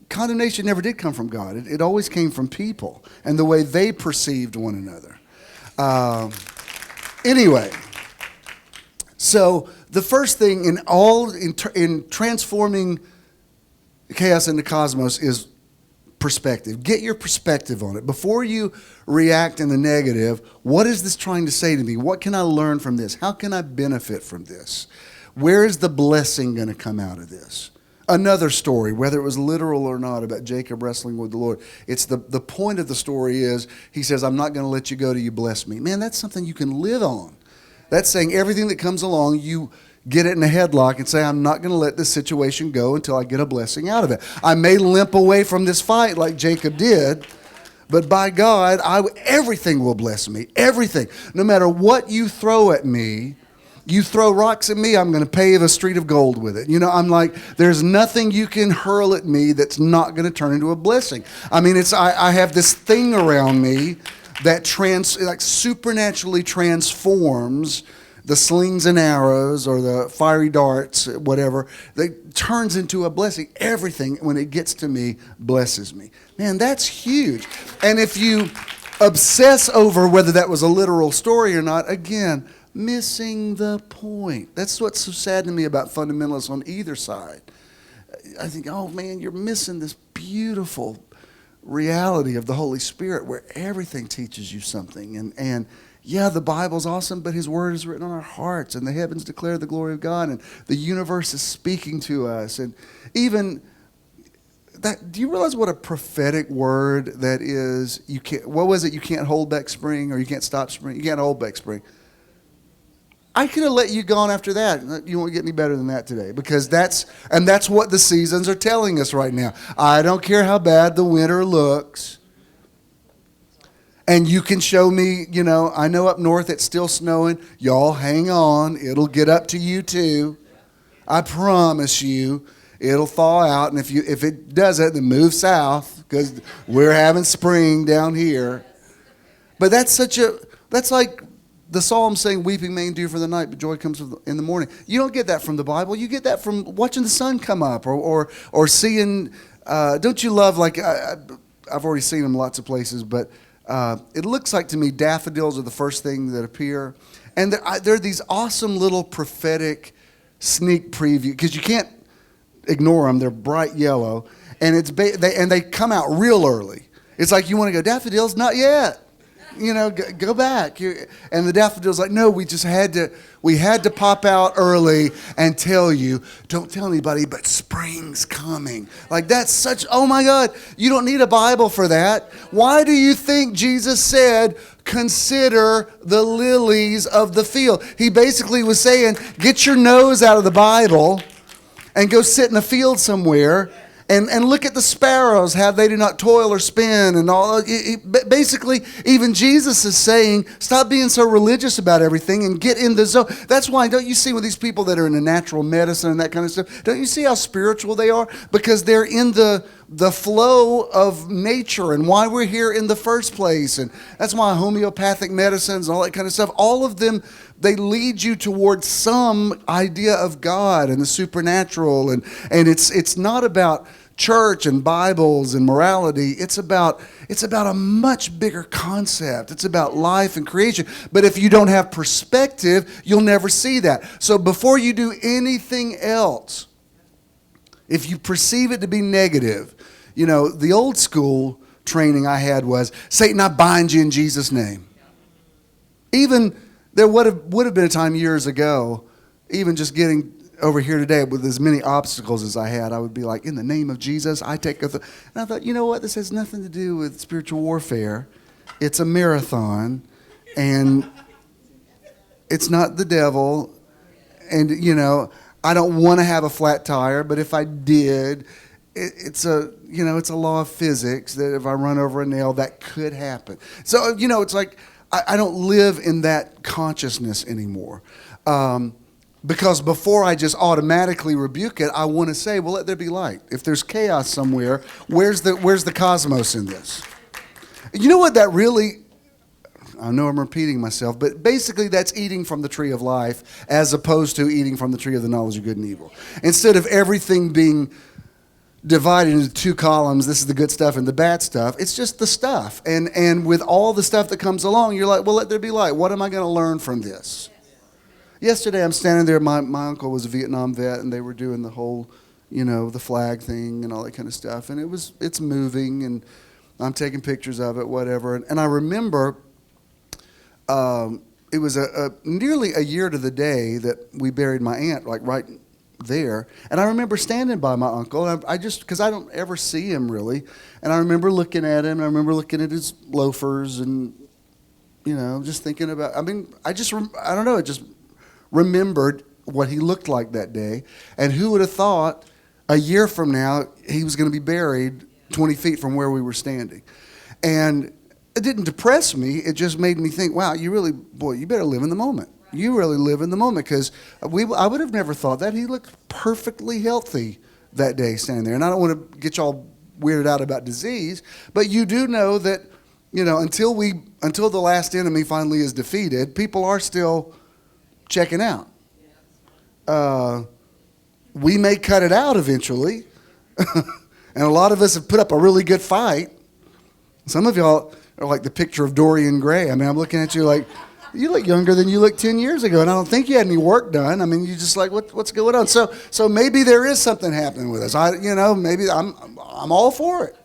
Speaker 1: condemnation never did come from God. It always came from people and the way they perceived one another. Anyway, so the first thing in transforming chaos into cosmos is perspective. Get your perspective on it. Before you react in the negative, what is this trying to say to me? What can I learn from this? How can I benefit from this? Where is the blessing going to come out of this? Another story, whether it was literal or not, about Jacob wrestling with the Lord. It's the point of the story is, he says, I'm not going to let you go till you bless me. Man, that's something you can live on. That's saying everything that comes along, you get it in a headlock and say, I'm not going to let this situation go until I get a blessing out of it. I may limp away from this fight like Jacob did, but by God, everything will bless me. Everything. No matter what you throw at me, you throw rocks at me, I'm going to pave a street of gold with it. I'm like, there's nothing you can hurl at me that's not going to turn into a blessing. I mean, I have this thing around me that supernaturally transforms the slings and arrows or the fiery darts, whatever, that turns into a blessing. Everything, when it gets to me, blesses me. Man, that's huge. And if you obsess over whether that was a literal story or not, again, missing the point. That's what's so sad to me about fundamentalists on either side. I think, oh man, you're missing this beautiful reality of the Holy Spirit where everything teaches you something. And yeah, the Bible's awesome, but his word is written on our hearts, and the heavens declare the glory of God, and the universe is speaking to us. And even that, do you realize what a prophetic word that is? You can't hold back spring, or you can't stop spring. You can't hold back spring. I could have let you go on after that. You won't get any better than that today, because that's what the seasons are telling us right now. I don't care how bad the winter looks. And you can show me, I know up north it's still snowing. Y'all hang on. It'll get up to you too. I promise you, it'll thaw out. And if it doesn't, then move south, because we're having spring down here. But that's like the Psalm saying, weeping may endure for the night, but joy comes in the morning. You don't get that from the Bible. You get that from watching the sun come up or seeing, don't you love, like, I've already seen them lots of places, but it looks like to me daffodils are the first thing that appear. And they're these awesome little prophetic sneak preview, because you can't ignore them. They're bright yellow. And they come out real early. It's like you want to go, daffodils? Not yet. Go back. And the daffodil's like, no, we had to pop out early and tell you, don't tell anybody, but spring's coming. Like, that's such, oh my God, you don't need a Bible for that. Why do you think Jesus said, consider the lilies of the field? He basically was saying, get your nose out of the Bible and go sit in a field somewhere And look at the sparrows, how they do not toil or spin and all. Basically, even Jesus is saying, stop being so religious about everything and get in the zone. That's why, don't you see with these people that are in the natural medicine and that kind of stuff, don't you see how spiritual they are? Because they're in the flow of nature and why we're here in the first place. And that's why homeopathic medicines and all that kind of stuff, all of them, they lead you towards some idea of God and the supernatural. And it's not about church and Bibles and morality. It's about a much bigger concept. It's about life and creation. But if you don't have perspective, you'll never see that. So before you do anything else, if you perceive it to be negative, the old school training I had was, Satan, I bind you in Jesus' name. Even there would have been a time years ago, even just getting over here today with as many obstacles as I had, I would be like, in the name of Jesus, I take and I thought, you know what? This has nothing to do with spiritual warfare. It's a marathon, and it's not the devil. And, I don't want to have a flat tire, but if I did, it's a law of physics that if I run over a nail, that could happen. So, it's like I don't live in that consciousness anymore. Because before I just automatically rebuke it, I want to say, well, let there be light. If there's chaos somewhere, where's the cosmos in this? You know what that really, I know I'm repeating myself, but basically that's eating from the tree of life as opposed to eating from the tree of the knowledge of good and evil. Instead of everything being divided into two columns, this is the good stuff and the bad stuff, it's just the stuff. And with all the stuff that comes along, you're like, well, let there be light. What am I going to learn from this? Yesterday I'm standing there, my uncle was a Vietnam vet, and they were doing the whole, the flag thing and all that kind of stuff. And it's moving, and I'm taking pictures of it, whatever. And I remember it was nearly a year to the day that we buried my aunt, like right there. And I remember standing by my uncle, and I just, because I don't ever see him really, and I remember looking at him, and I remember looking at his loafers and, just thinking about, I don't know, it just remembered what he looked like that day. And who would have thought a year from now he was going to be buried 20 feet from where we were standing. And it didn't depress me. It just made me think, wow, you better live in the moment. You really live in the moment, because I would have never thought that. He looked perfectly healthy that day standing there. And I don't want to get y'all weirded out about disease, but you do know that, until the last enemy finally is defeated, people are still checking out. We may cut it out eventually. And a lot of us have put up a really good fight. Some of y'all are like the picture of Dorian Gray. I'm looking at you like, you look younger than you looked 10 years ago, and I don't think you had any work done. You just like, what's going on? So maybe there is something happening with us. Maybe I'm all for it.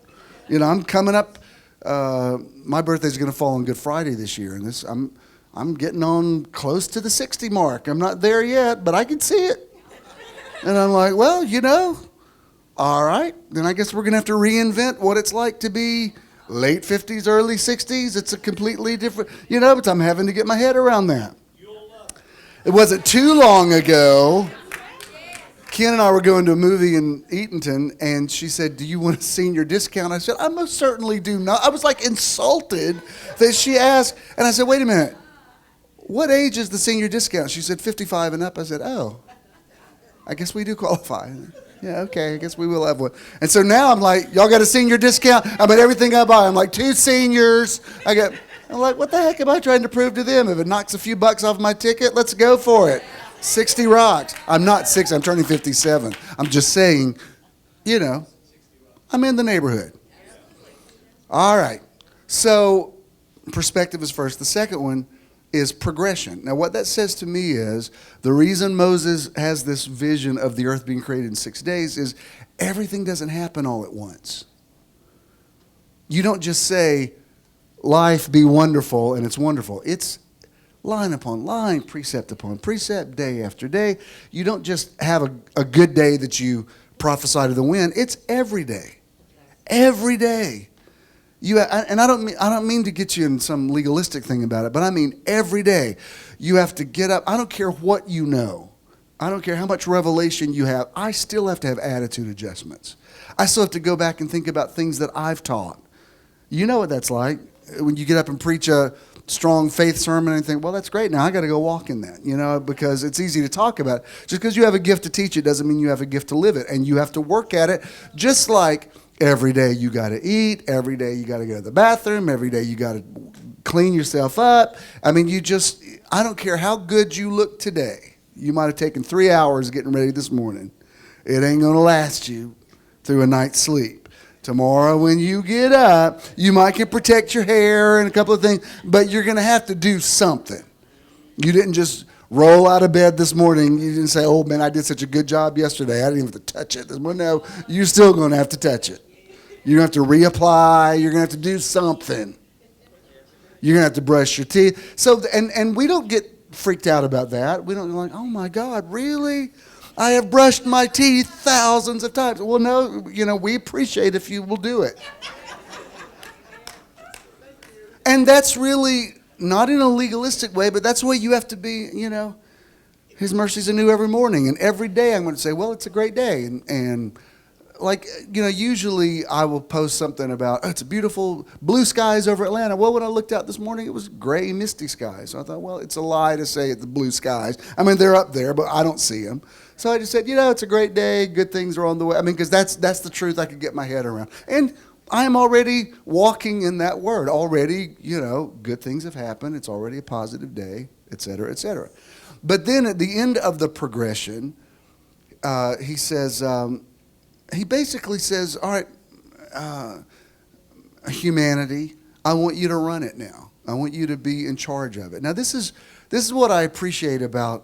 Speaker 1: I'm coming up. My birthday's going to fall on Good Friday this year, and I'm getting on close to the 60 mark. I'm not there yet, but I can see it. And I'm like, well, all right, then I guess we're going to have to reinvent what it's like to be late 50s, early 60s. It's a completely different, but I'm having to get my head around that. It wasn't too long ago. Ken and I were going to a movie in Eatonton, and she said, do you want a senior discount? I said, I most certainly do not. I was like insulted that she asked. And I said, wait a minute. What age is the senior discount? She said 55 and up. I said, oh, I guess we do qualify. Yeah, okay, I guess we will have one. And so now I'm like, y'all got a senior discount? Everything I buy, I'm like, 2 seniors. I'm like, what the heck am I trying to prove to them? If it knocks a few bucks off my ticket, let's go for it. 60 rocks. I'm not 6, I'm turning 57. I'm just saying, I'm in the neighborhood. All right. So perspective is first. The second one is progression. Now, what that says to me is the reason Moses has this vision of the earth being created in 6 days is everything doesn't happen all at once. You don't just say, life be wonderful, and it's wonderful. It's line upon line, precept upon precept, day after day. You don't just have a good day that you prophesy to the wind. It's every day. Every day. And I don't mean to get you in some legalistic thing about it, but I mean every day you have to get up. I don't care what you know. I don't care how much revelation you have. I still have to have attitude adjustments. I still have to go back and think about things that I've taught. You know what that's like when you get up and preach a strong faith sermon and think, well, that's great. Now I got to go walk in that, because it's easy to talk about. Just because you have a gift to teach it doesn't mean you have a gift to live it. And you have to work at it, just like every day you got to eat, every day you got to go to the bathroom, every day you got to clean yourself up. I mean, I don't care how good you look today. You might have taken 3 hours getting ready this morning. It ain't going to last you through a night's sleep. Tomorrow when you get up, you might can protect your hair and a couple of things, but you're going to have to do something. You didn't just roll out of bed this morning. You didn't say, oh, man, I did such a good job yesterday. I didn't even have to touch it this morning. No, you're still going to have to touch it. You're going to have to reapply. You're going to have to do something. You're going to have to brush your teeth. So, and we don't get freaked out about that. We don't go like, oh, my God, really? I have brushed my teeth thousands of times. Well, no, we appreciate if you will do it. And that's really not in a legalistic way, but that's the way you have to be, His mercies are new every morning. And every day I'm going to say, well, it's a great day. And usually I will post something about, it's a beautiful blue skies over Atlanta. Well, when I looked out this morning, it was gray, misty skies. So I thought, well, it's a lie to say it's the blue skies. I mean, they're up there, but I don't see them. So I just said, it's a great day. Good things are on the way. I mean, because that's the truth I could get my head around. And I'm already walking in that word. Already, good things have happened. It's already a positive day, et cetera, et cetera. But then at the end of the progression, he says, he basically says, all right, humanity, I want you to run it now. I want you to be in charge of it. Now, this is what I appreciate about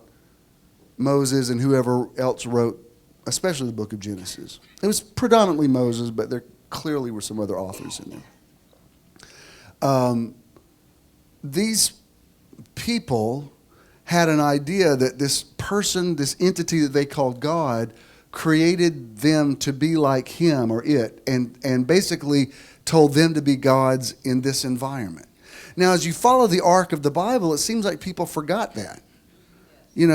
Speaker 1: Moses and whoever else wrote, especially the book of Genesis. It was predominantly Moses, but there clearly were some other authors in there. These people had an idea that this person, this entity that they called God, created them to be like him or it, and basically told them to be gods in this environment. Now, as you follow the arc of the Bible, it seems like people forgot that.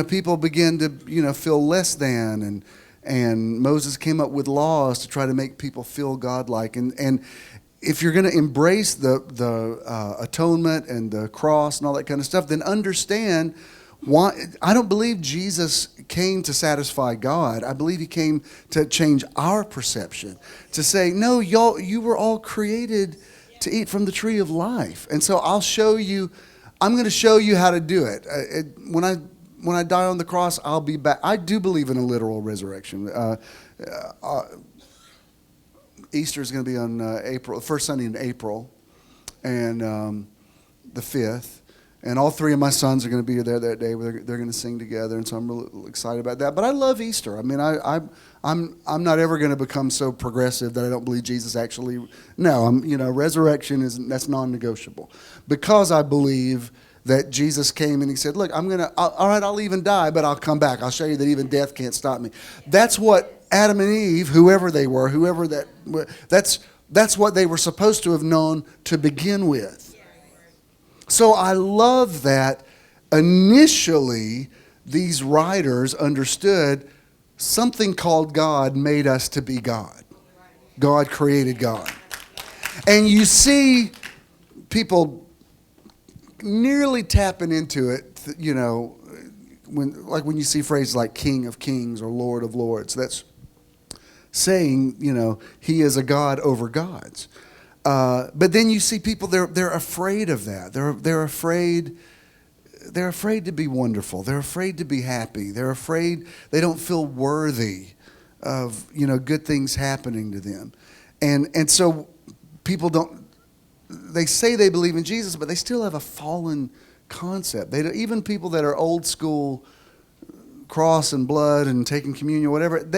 Speaker 1: People begin to, feel less than, and Moses came up with laws to try to make people feel godlike. And if you're going to embrace the atonement and the cross and all that kind of stuff, then understand why. I don't believe Jesus came to satisfy God. I believe he came to change our perception, to say, no, you were all created to eat from the tree of life. And so I'm going to show you how to do it. When I die on the cross, I'll be back. I do believe in a literal resurrection. Easter is going to be on the first Sunday in April, and the 5th. And all 3 of my sons are going to be there that day. They're going to sing together, and so I'm really excited about that. But I love Easter. I mean, I'm not ever going to become so progressive that I don't believe Jesus actually. No, resurrection that's non-negotiable, because I believe that Jesus came and he said, look, all right, I'll even die, but I'll come back. I'll show you that even death can't stop me. That's what Adam and Eve, whoever they were, that's what they were supposed to have known to begin with. So I love that initially these writers understood something called God made us to be God. God created God. And you see people nearly tapping into it, when you see phrases like King of Kings or Lord of Lords, that's saying, he is a God over gods. But then you see people, they're afraid of that. They're afraid to be wonderful. They're afraid to be happy. They're afraid they don't feel worthy of, good things happening to them. And so people they say they believe in Jesus, but they still have a fallen concept. Even people that are old school, cross and blood and taking communion, whatever.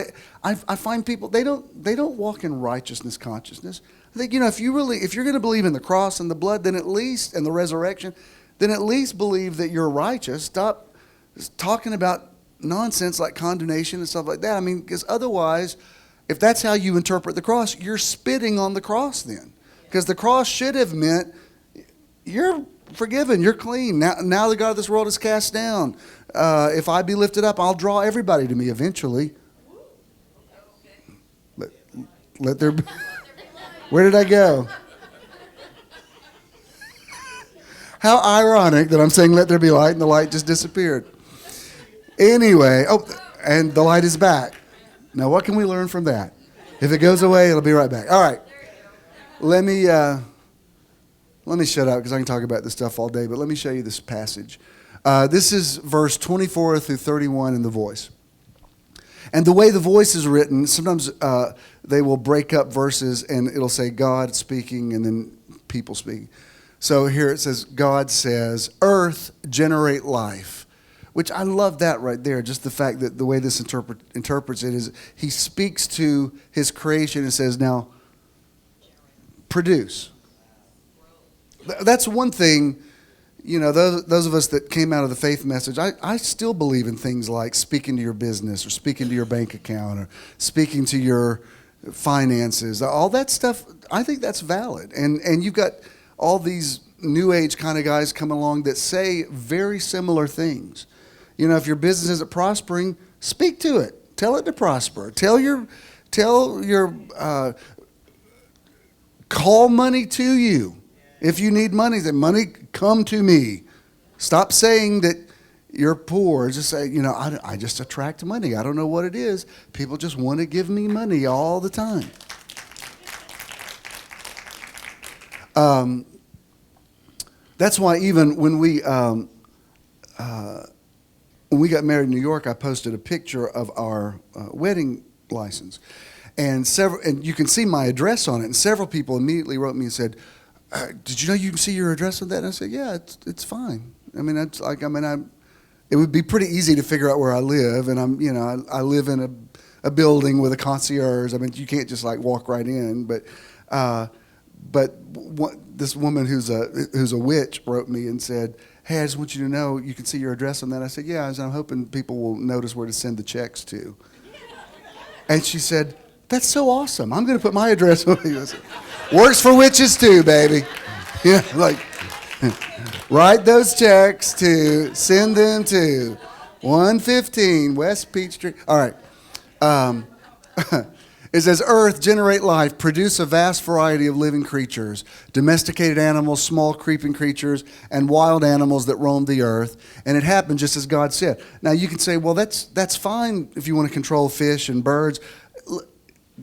Speaker 1: I find people they don't walk in righteousness consciousness. I think if you're going to believe in the cross and the blood, then at least and the resurrection, then at least believe that you're righteous. Stop talking about nonsense like condemnation and stuff like that. I mean, because otherwise, if that's how you interpret the cross, you're spitting on the cross then. Because the cross should have meant you're forgiven, you're clean. Now the God of this world is cast down. if I be lifted up, I'll draw everybody to me eventually. Let there be. Where did I go? How ironic that I'm saying let there be light and the light just disappeared. Anyway, and the light is back. Now what can we learn from that? If it goes away, it'll be right back. All right. Let me shut up because I can talk about this stuff all day, but let me show you this passage. This is verse 24 through 31 in the Voice. And the way the Voice is written, sometimes they will break up verses and it'll say God speaking and then people speaking. So here it says, God says, earth, generate life. Which I love that right there, just the fact that the way this interprets it is he speaks to his creation and says, now, produce. That's one thing, you know, those of us that came out of the faith message, I still believe in things like speaking to your business or speaking to your bank account or speaking to your finances. All that stuff, I think that's valid. And you've got all these new age kind of guys come along that say very similar things. You know, if your business isn't prospering, speak to it. Tell it to prosper. Call money to you. If you need money, then money come to me. Stop saying that you're poor. Just say, you know, I just attract money. I don't know what it is. People just want to give me money all the time. That's why even when we got married in New York, I posted a picture of our wedding license, and you can see my address on it. And several people immediately wrote me and said, "Did you know you can see your address on that?" And I said, "Yeah, it's fine. I mean, it would be pretty easy to figure out where I live, and I live in a building with a concierge. I mean, you can't just like walk right in, but." This woman who's a witch wrote me and said, "Hey, I just want you to know you can see your address on that." I said, "Yeah, I'm hoping people will notice where to send the checks to." And she said, "That's so awesome. I'm going to put my address on you." I said, "Works for witches too, baby." Yeah, like write those checks to send them to 115 West Peach Street. All right. It says, earth, generate life, produce a vast variety of living creatures, domesticated animals, small creeping creatures, and wild animals that roam the earth. And it happened just as God said. Now you can say, well, that's fine if you want to control fish and birds.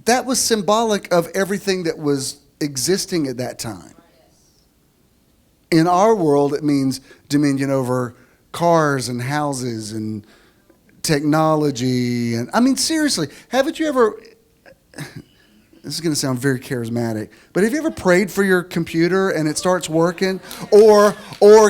Speaker 1: That was symbolic of everything that was existing at that time. In our world, it means dominion over cars and houses and technology. And I mean, seriously, haven't you ever... This is going to sound very charismatic, but have you ever prayed for your computer and it starts working, or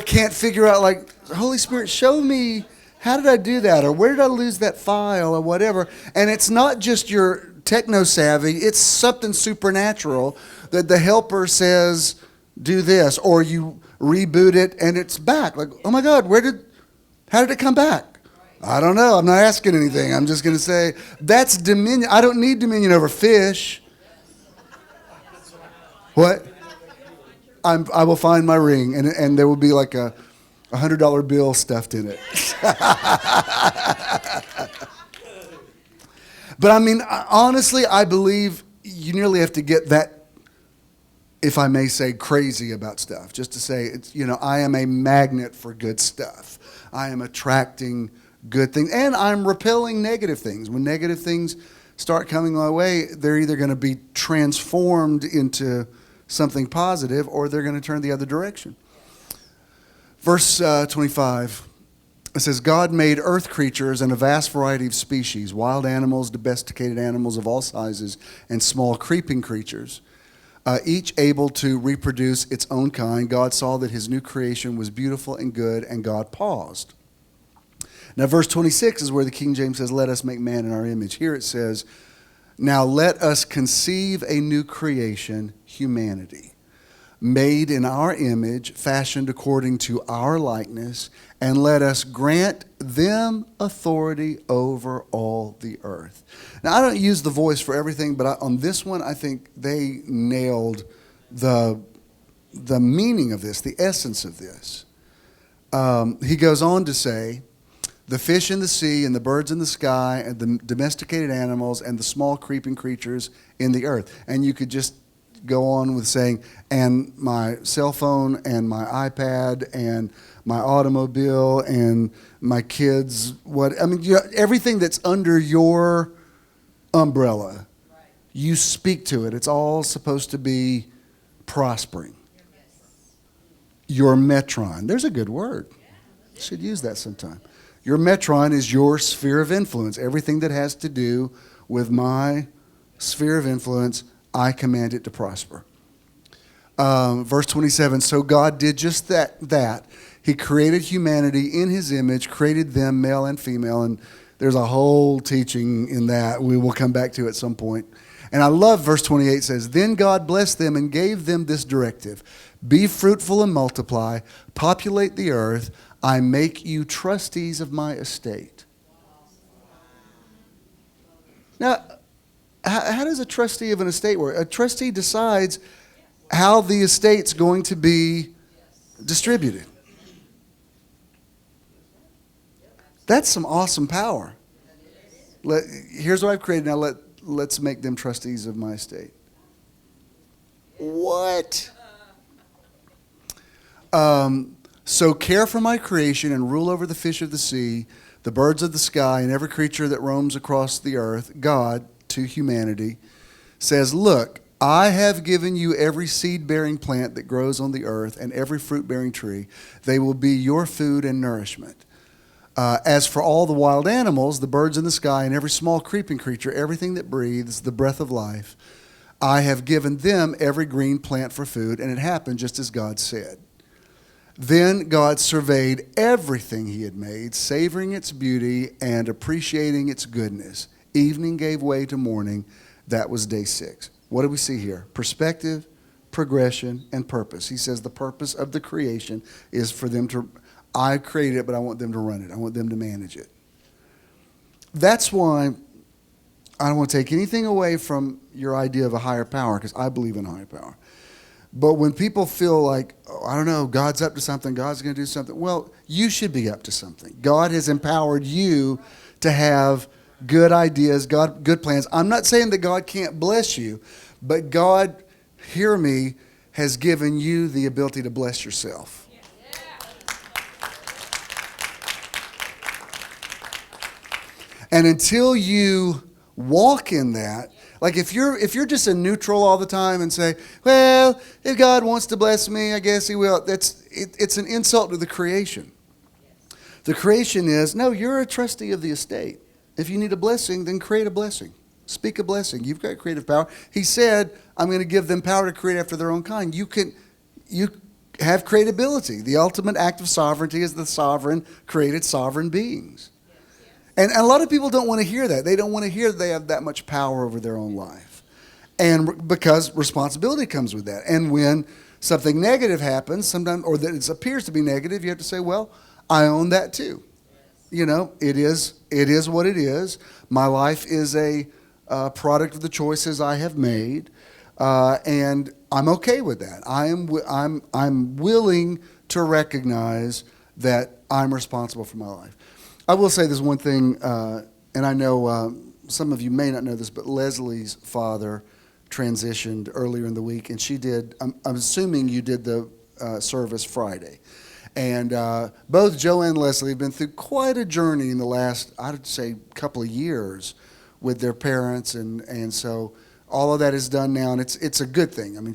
Speaker 1: can't figure out, like, Holy Spirit, show me, how did I do that, or where did I lose that file, or whatever? And it's not just your techno savvy; it's something supernatural that the helper says, do this, or you reboot it and it's back. Like, oh my God, how did it come back? I don't know. I'm not asking anything. I'm just going to say that's dominion. I don't need dominion over fish. What? I will find my ring, and there will be like a $100 bill stuffed in it. But I mean, honestly, I believe you nearly have to get that, if I may say, crazy about stuff, just to say, I am a magnet for good stuff. I am attracting good things, and I'm repelling negative things. When negative things start coming my way, they're either going to be transformed into something positive, or they're going to turn the other direction. Verse 25, it says, God made earth creatures and a vast variety of species, wild animals, domesticated animals of all sizes, and small creeping creatures, each able to reproduce its own kind. God saw that his new creation was beautiful and good, and God paused. Now, verse 26 is where the King James says, let us make man in our image. Here it says, now let us conceive a new creation, humanity, made in our image, fashioned according to our likeness, and let us grant them authority over all the earth. Now, I don't use the Voice for everything, but on this one, I think they nailed the meaning of this, the essence of this. He goes on to say, the fish in the sea and the birds in the sky and the domesticated animals and the small creeping creatures in the earth. And you could just go on with saying, and my cell phone and my iPad and my automobile and my kids, everything that's under your umbrella, you speak to it. It's all supposed to be prospering. Your Metron. There's a good word. Should use that sometime. Your Metron is your sphere of influence. Everything that has to do with my sphere of influence, I command it to prosper. Verse 27, so God did just that. He created humanity in his image, created them male and female, and there's a whole teaching in that we will come back to at some point. And I love verse 28 says, then God blessed them and gave them this directive. Be fruitful and multiply, populate the earth. I make you trustees of my estate. Now, how does a trustee of an estate work? A trustee decides how the estate's going to be distributed. That's some awesome power. Here's what I've created. Now let's make them trustees of my estate. What? So care for my creation and rule over the fish of the sea, the birds of the sky, and every creature that roams across the earth. God, to humanity, says, look, I have given you every seed-bearing plant that grows on the earth and every fruit-bearing tree. They will be your food and nourishment. As for all the wild animals, the birds in the sky, and every small creeping creature, everything that breathes, the breath of life, I have given them every green plant for food, and it happened just as God said. Then God surveyed everything he had made, savoring its beauty and appreciating its goodness. Evening gave way to morning. That was day 6. What do we see here? Perspective, progression, and purpose. He says the purpose of the creation is for them to, I created it, but I want them to run it. I want them to manage it. That's why I don't want to take anything away from your idea of a higher power, because I believe in higher power. But when people feel like, oh, I don't know, God's up to something, God's going to do something, well, you should be up to something. God has empowered you to have good ideas, good plans. I'm not saying that God can't bless you, but God, hear me, has given you the ability to bless yourself. And until you walk in that, like if you're just a neutral all the time and say, well, if God wants to bless me, I guess he will. It's an insult to the creation. The creation is, no, you're a trustee of the estate. If you need a blessing, then create a blessing. Speak a blessing. You've got creative power. He said, I'm going to give them power to create after their own kind. You have creatability. The ultimate act of sovereignty is the sovereign created sovereign beings. And a lot of people don't want to hear that. They don't want to hear that they have that much power over their own life. And because responsibility comes with that. And when something negative happens, sometimes, or that it appears to be negative, you have to say, well, I own that too. You know, it is what it is. My life is a product of the choices I have made. And I'm okay with that. I'm willing to recognize that I'm responsible for my life. I will say this one thing, and I know some of you may not know this, but Leslie's father transitioned earlier in the week, and she did, I'm assuming you did the service Friday. And both Joe and Leslie have been through quite a journey in the last, I'd say, couple of years with their parents, and so all of that is done now, and it's a good thing. I mean,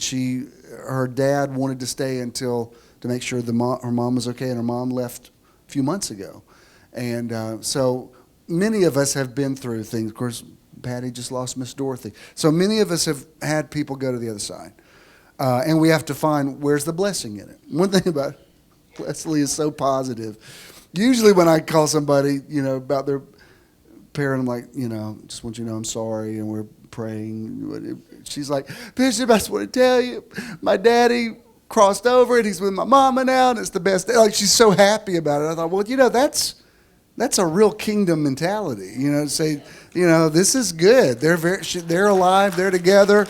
Speaker 1: her dad wanted to stay to make sure her mom was okay, and her mom left a few months ago. And so many of us have been through things. Of course, Patty just lost Miss Dorothy. So many of us have had people go to the other side. And we have to find where's the blessing in it. One thing about Leslie is so positive. Usually when I call somebody, about their parent, I'm like, just want you to know I'm sorry, and we're praying. She's like, Bishop, I just want to tell you, my daddy crossed over, and he's with my mama now, and it's the best day. Like, she's so happy about it. I thought, well, that's a real kingdom mentality, to say, this is good. They're alive. They're together.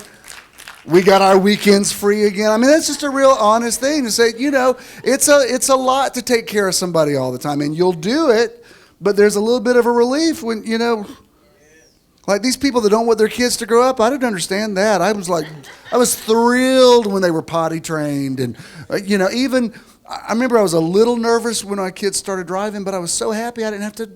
Speaker 1: We got our weekends free again. I mean, that's just a real honest thing to say, it's a lot to take care of somebody all the time, and you'll do it but there's a little bit of a relief when, like these people that don't want their kids to grow up. I didn't understand that. I was thrilled when they were potty trained. And, even, I remember I was a little nervous when my kids started driving, but I was so happy I didn't have to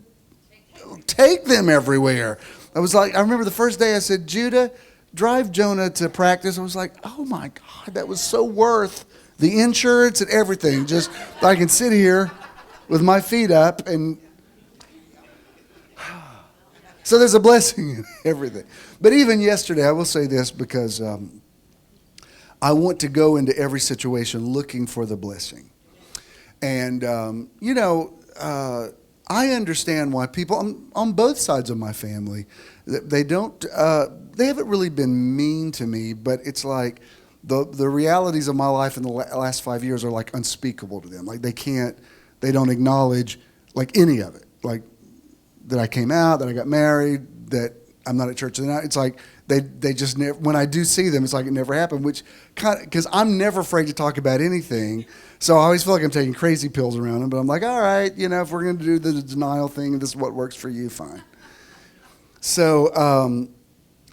Speaker 1: take them everywhere. I remember the first day I said, Judah, drive Jonah to practice. I was like, oh my God, that was so worth the insurance and everything. Just, I can sit here with my feet up and so there's a blessing in everything. But even yesterday, I will say this because I want to go into every situation looking for the blessing. And, I understand why people on both sides of my family, they haven't really been mean to me, but it's like the realities of my life in the last 5 years are like unspeakable to them. Like they don't acknowledge like any of it. Like that I came out, that I got married, that I'm not at church. It's like they just never, when I do see them, it's like it never happened, which because I'm never afraid to talk about anything. So I always feel like I'm taking crazy pills around them, but I'm like, all right, if we're going to do the denial thing, and this is what works for you, fine. So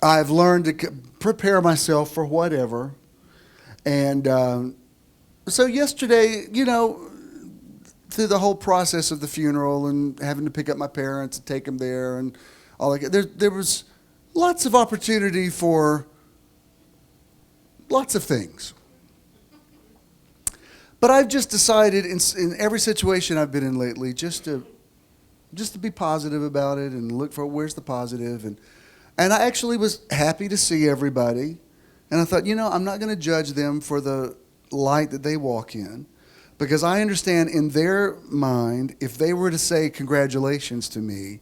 Speaker 1: I've learned to prepare myself for whatever. And so yesterday, through the whole process of the funeral and having to pick up my parents and take them there and all that, there was lots of opportunity for lots of things. But I've just decided in every situation I've been in lately just to be positive about it and look for where's the positive. And I actually was happy to see everybody. And I thought, I'm not going to judge them for the light that they walk in. Because I understand in their mind, if they were to say congratulations to me,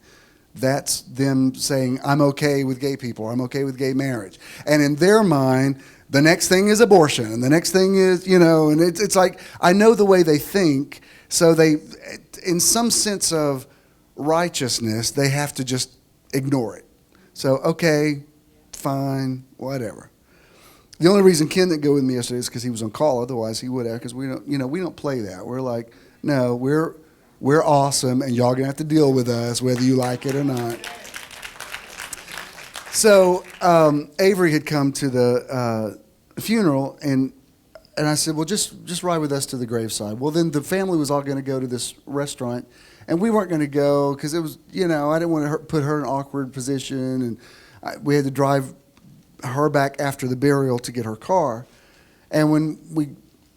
Speaker 1: that's them saying, I'm okay with gay people, or I'm okay with gay marriage. And in their mind, the next thing is abortion, and the next thing is, and it's like, I know the way they think, so they, in some sense of righteousness, they have to just ignore it. So, okay, fine, whatever. The only reason Ken didn't go with me yesterday is because he was on call. Otherwise, he would have. Because we don't play that. We're like, no, we're awesome, and y'all gonna have to deal with us whether you like it or not. So Avery had come to the funeral, and I said, well, just ride with us to the graveside. Well, then the family was all going to go to this restaurant, and we weren't going to go because it was, I didn't want to put her in an awkward position, and we had to drive her back after the burial to get her car. And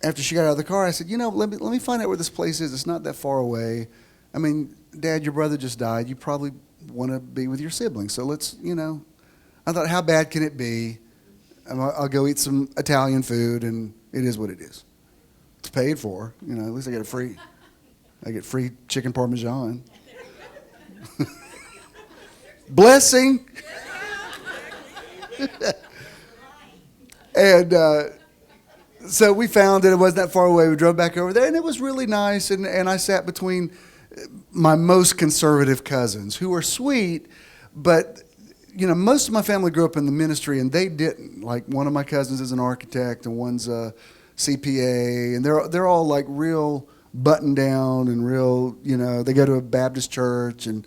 Speaker 1: after she got out of the car, I said, let me find out where this place is. It's not that far away. I mean, Dad, your brother just died. You probably want to be with your siblings. So let's, I thought, how bad can it be? I'll go eat some Italian food, and it is what it is. It's paid for. At least I get free chicken parmesan. Blessing. And so we found that it wasn't that far away. We drove back over there, and it was really nice. And I sat between my most conservative cousins, who were sweet, but most of my family grew up in the ministry, and they didn't. Like one of my cousins is an architect, and one's a CPA, and they're all like real buttoned down and real. They go to a Baptist church, and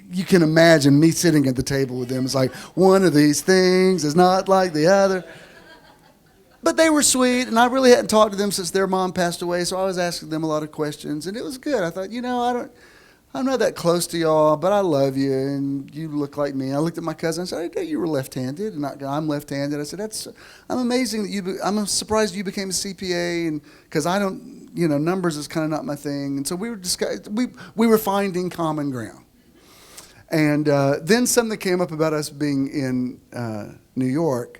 Speaker 1: you can imagine me sitting at the table with them. It's like one of these things is not like the other. But they were sweet, and I really hadn't talked to them since their mom passed away, so I was asking them a lot of questions, and it was good. I thought, I'm not that close to y'all, but I love you, and you look like me. I looked at my cousin and said, I didn't know you were left-handed, and I'm left-handed. I said, I'm amazing that I'm surprised you became a CPA, and because I don't, numbers is kind of not my thing. And so we were finding common ground. And then something came up about us being in New York.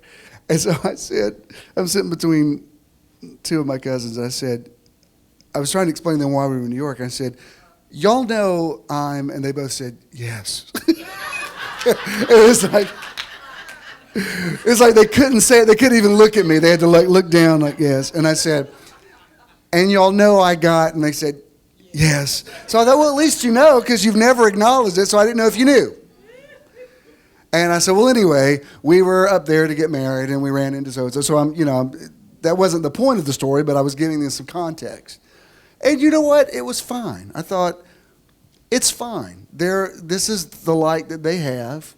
Speaker 1: And so I said, I'm sitting between two of my cousins, and I said, I was trying to explain to them why we were in New York. I said, y'all know and they both said, yes. It's like they couldn't say it. They couldn't even look at me. They had to look down like, yes. And I said, and y'all know I got, and they said, yes. So I thought, well, at least you know, because you've never acknowledged it, so I didn't know if you knew. And I said, well, anyway, we were up there to get married, and we ran into so-and-so. So that wasn't the point of the story, but I was giving them some context. And you know what? It was fine. I thought, It's fine. This is the light that they have.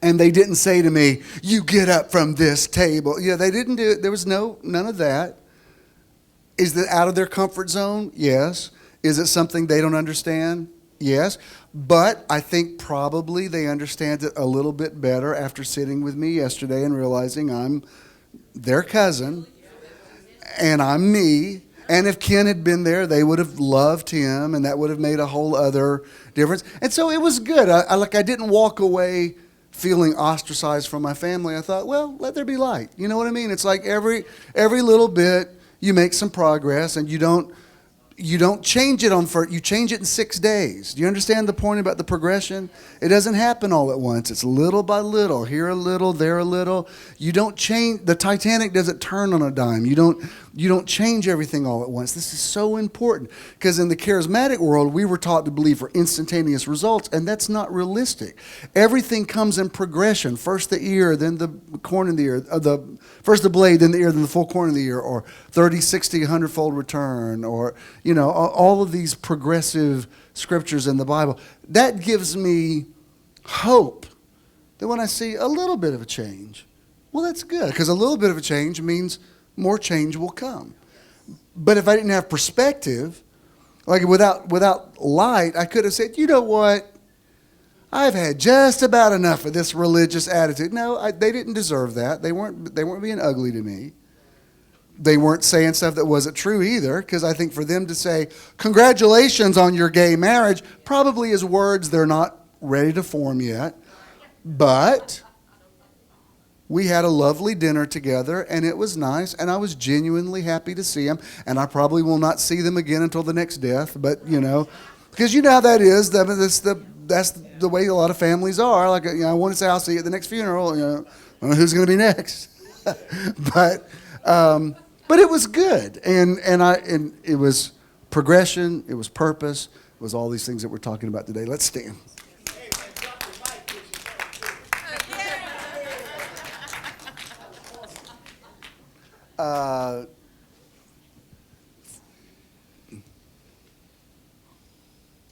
Speaker 1: And they didn't say to me, you get up from this table. Yeah, they didn't do it. There was none of that. Is it out of their comfort zone? Yes. Is it something they don't understand? Yes. But I think probably they understand it a little bit better after sitting with me yesterday and realizing I'm their cousin and I'm me. And if Ken had been there, they would have loved him, and that would have made a whole other difference. And so it was good. I didn't walk away feeling ostracized from my family. I thought, well, let there be light. You know what I mean? It's like every little bit you make some progress, and you don't change it you change it in 6 days. Do you understand the point about the progression? It doesn't happen all at once. It's little by little, here a little, there a little. You don't change. The Titanic doesn't turn on a dime. You don't change everything all at once. This is so important because in the charismatic world, we were taught to believe for instantaneous results, and that's not realistic. Everything comes in progression. First the ear, then the corn in the ear. First the blade, then the ear, then the full corn in the ear, or 30, 60, 100-fold return, or all of these progressive scriptures in the Bible. That gives me hope that when I see a little bit of a change, well, that's good, because a little bit of a change means more change will come. But if I didn't have perspective, like without light, I could have said, you know what? I've had just about enough of this religious attitude. No, they didn't deserve that. They weren't being ugly to me. They weren't saying stuff that wasn't true either, because I think for them to say, congratulations on your gay marriage, probably is words they're not ready to form yet. But we had a lovely dinner together, and it was nice, and I was genuinely happy to see them, and I probably will not see them again until the next death, but, because you know how that is. That's the way a lot of families are. Like, I want to say I'll see you at the next funeral. I don't know who's going to be next. But it was good, and it was progression, it was purpose, it was all these things that we're talking about today. Let's stand.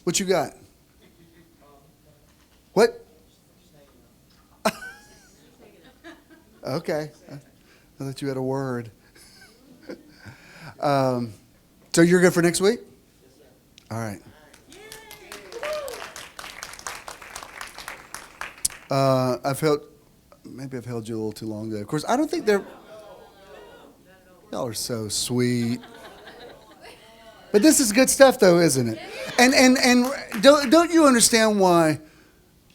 Speaker 1: What you got? What? Okay. I thought you had a word. So you're good for next week? Yes, sir. All right. Maybe I've held you a little too long there. Of course, I don't think y'all are so sweet. But this is good stuff, though, isn't it? And don't you understand why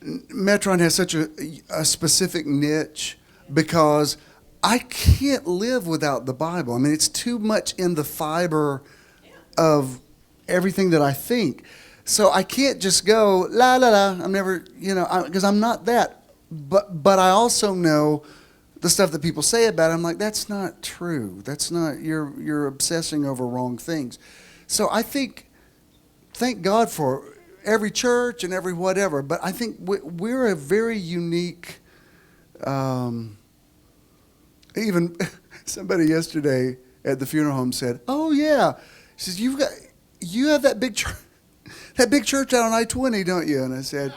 Speaker 1: Metron has such a specific niche? Because I can't live without the Bible. I mean, it's too much in the fiber of everything that I think. So I can't just go, la, la, la. I'm never, because I'm not that. But I also know the stuff that people say about it. I'm like, that's not true. That's not, you're obsessing over wrong things. So I thank God for every church and every whatever. But I think we're a very unique, even somebody yesterday at the funeral home said, "Oh yeah," she says, "You have that big church out on I-20, don't you?" And I said,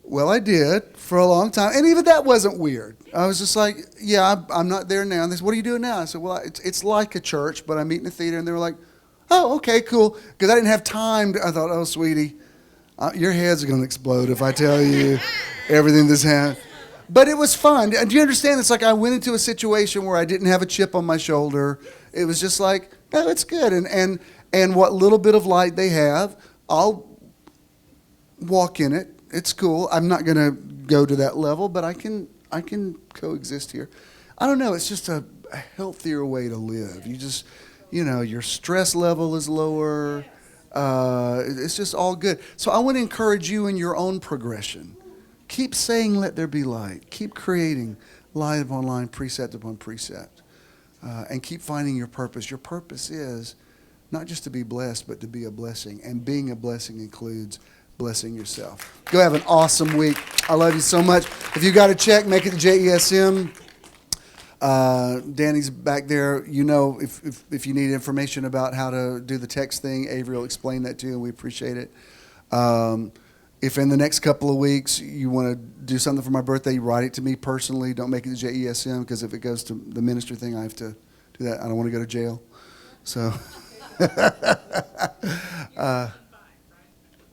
Speaker 1: "Well, I did for a long time," and even that wasn't weird. I was just like, "Yeah, I'm not there now." And they said, "What are you doing now?" I said, "Well, it's like a church, but I meet in the theater." And they were like, "Oh, okay, cool," because I didn't have time. I thought, "Oh, sweetie, your head's going to explode if I tell you everything that's happened." But it was fun. Do you understand? It's like I went into a situation where I didn't have a chip on my shoulder. It was just like, no, it's good. And what little bit of light they have, I'll walk in it. It's cool. I'm not going to go to that level, but I can coexist here. I don't know. It's just a healthier way to live. You just, your stress level is lower. It's just all good. So I want to encourage you in your own progression. Keep saying, let there be light. Keep creating line upon line, precept upon precept. And keep finding your purpose. Your purpose is not just to be blessed, but to be a blessing. And being a blessing includes blessing yourself. Go have an awesome week. I love you so much. If you got a check, make it to JESM. Danny's back there. If you need information about how to do the text thing, Avery will explain that to you, and we appreciate it. If in the next couple of weeks you want to do something for my birthday, write it to me personally. Don't make it to JESM, because if it goes to the ministry thing, I have to do that. I don't want to go to jail. So,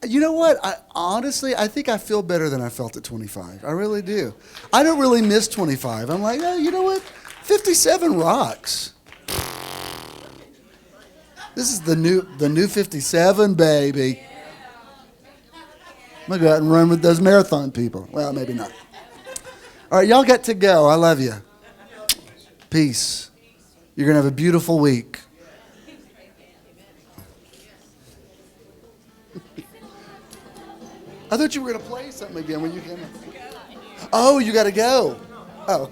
Speaker 1: you know what? Honestly, I think I feel better than I felt at 25. I really do. I don't really miss 25. I'm like, oh, you know what? 57 rocks. This is the new 57, baby. I'm going to go out and run with those marathon people. Well, maybe not. All right, y'all got to go. I love you. Peace. You're going to have a beautiful week. I thought you were going to play something again when you came in. Oh, you got to go. Oh.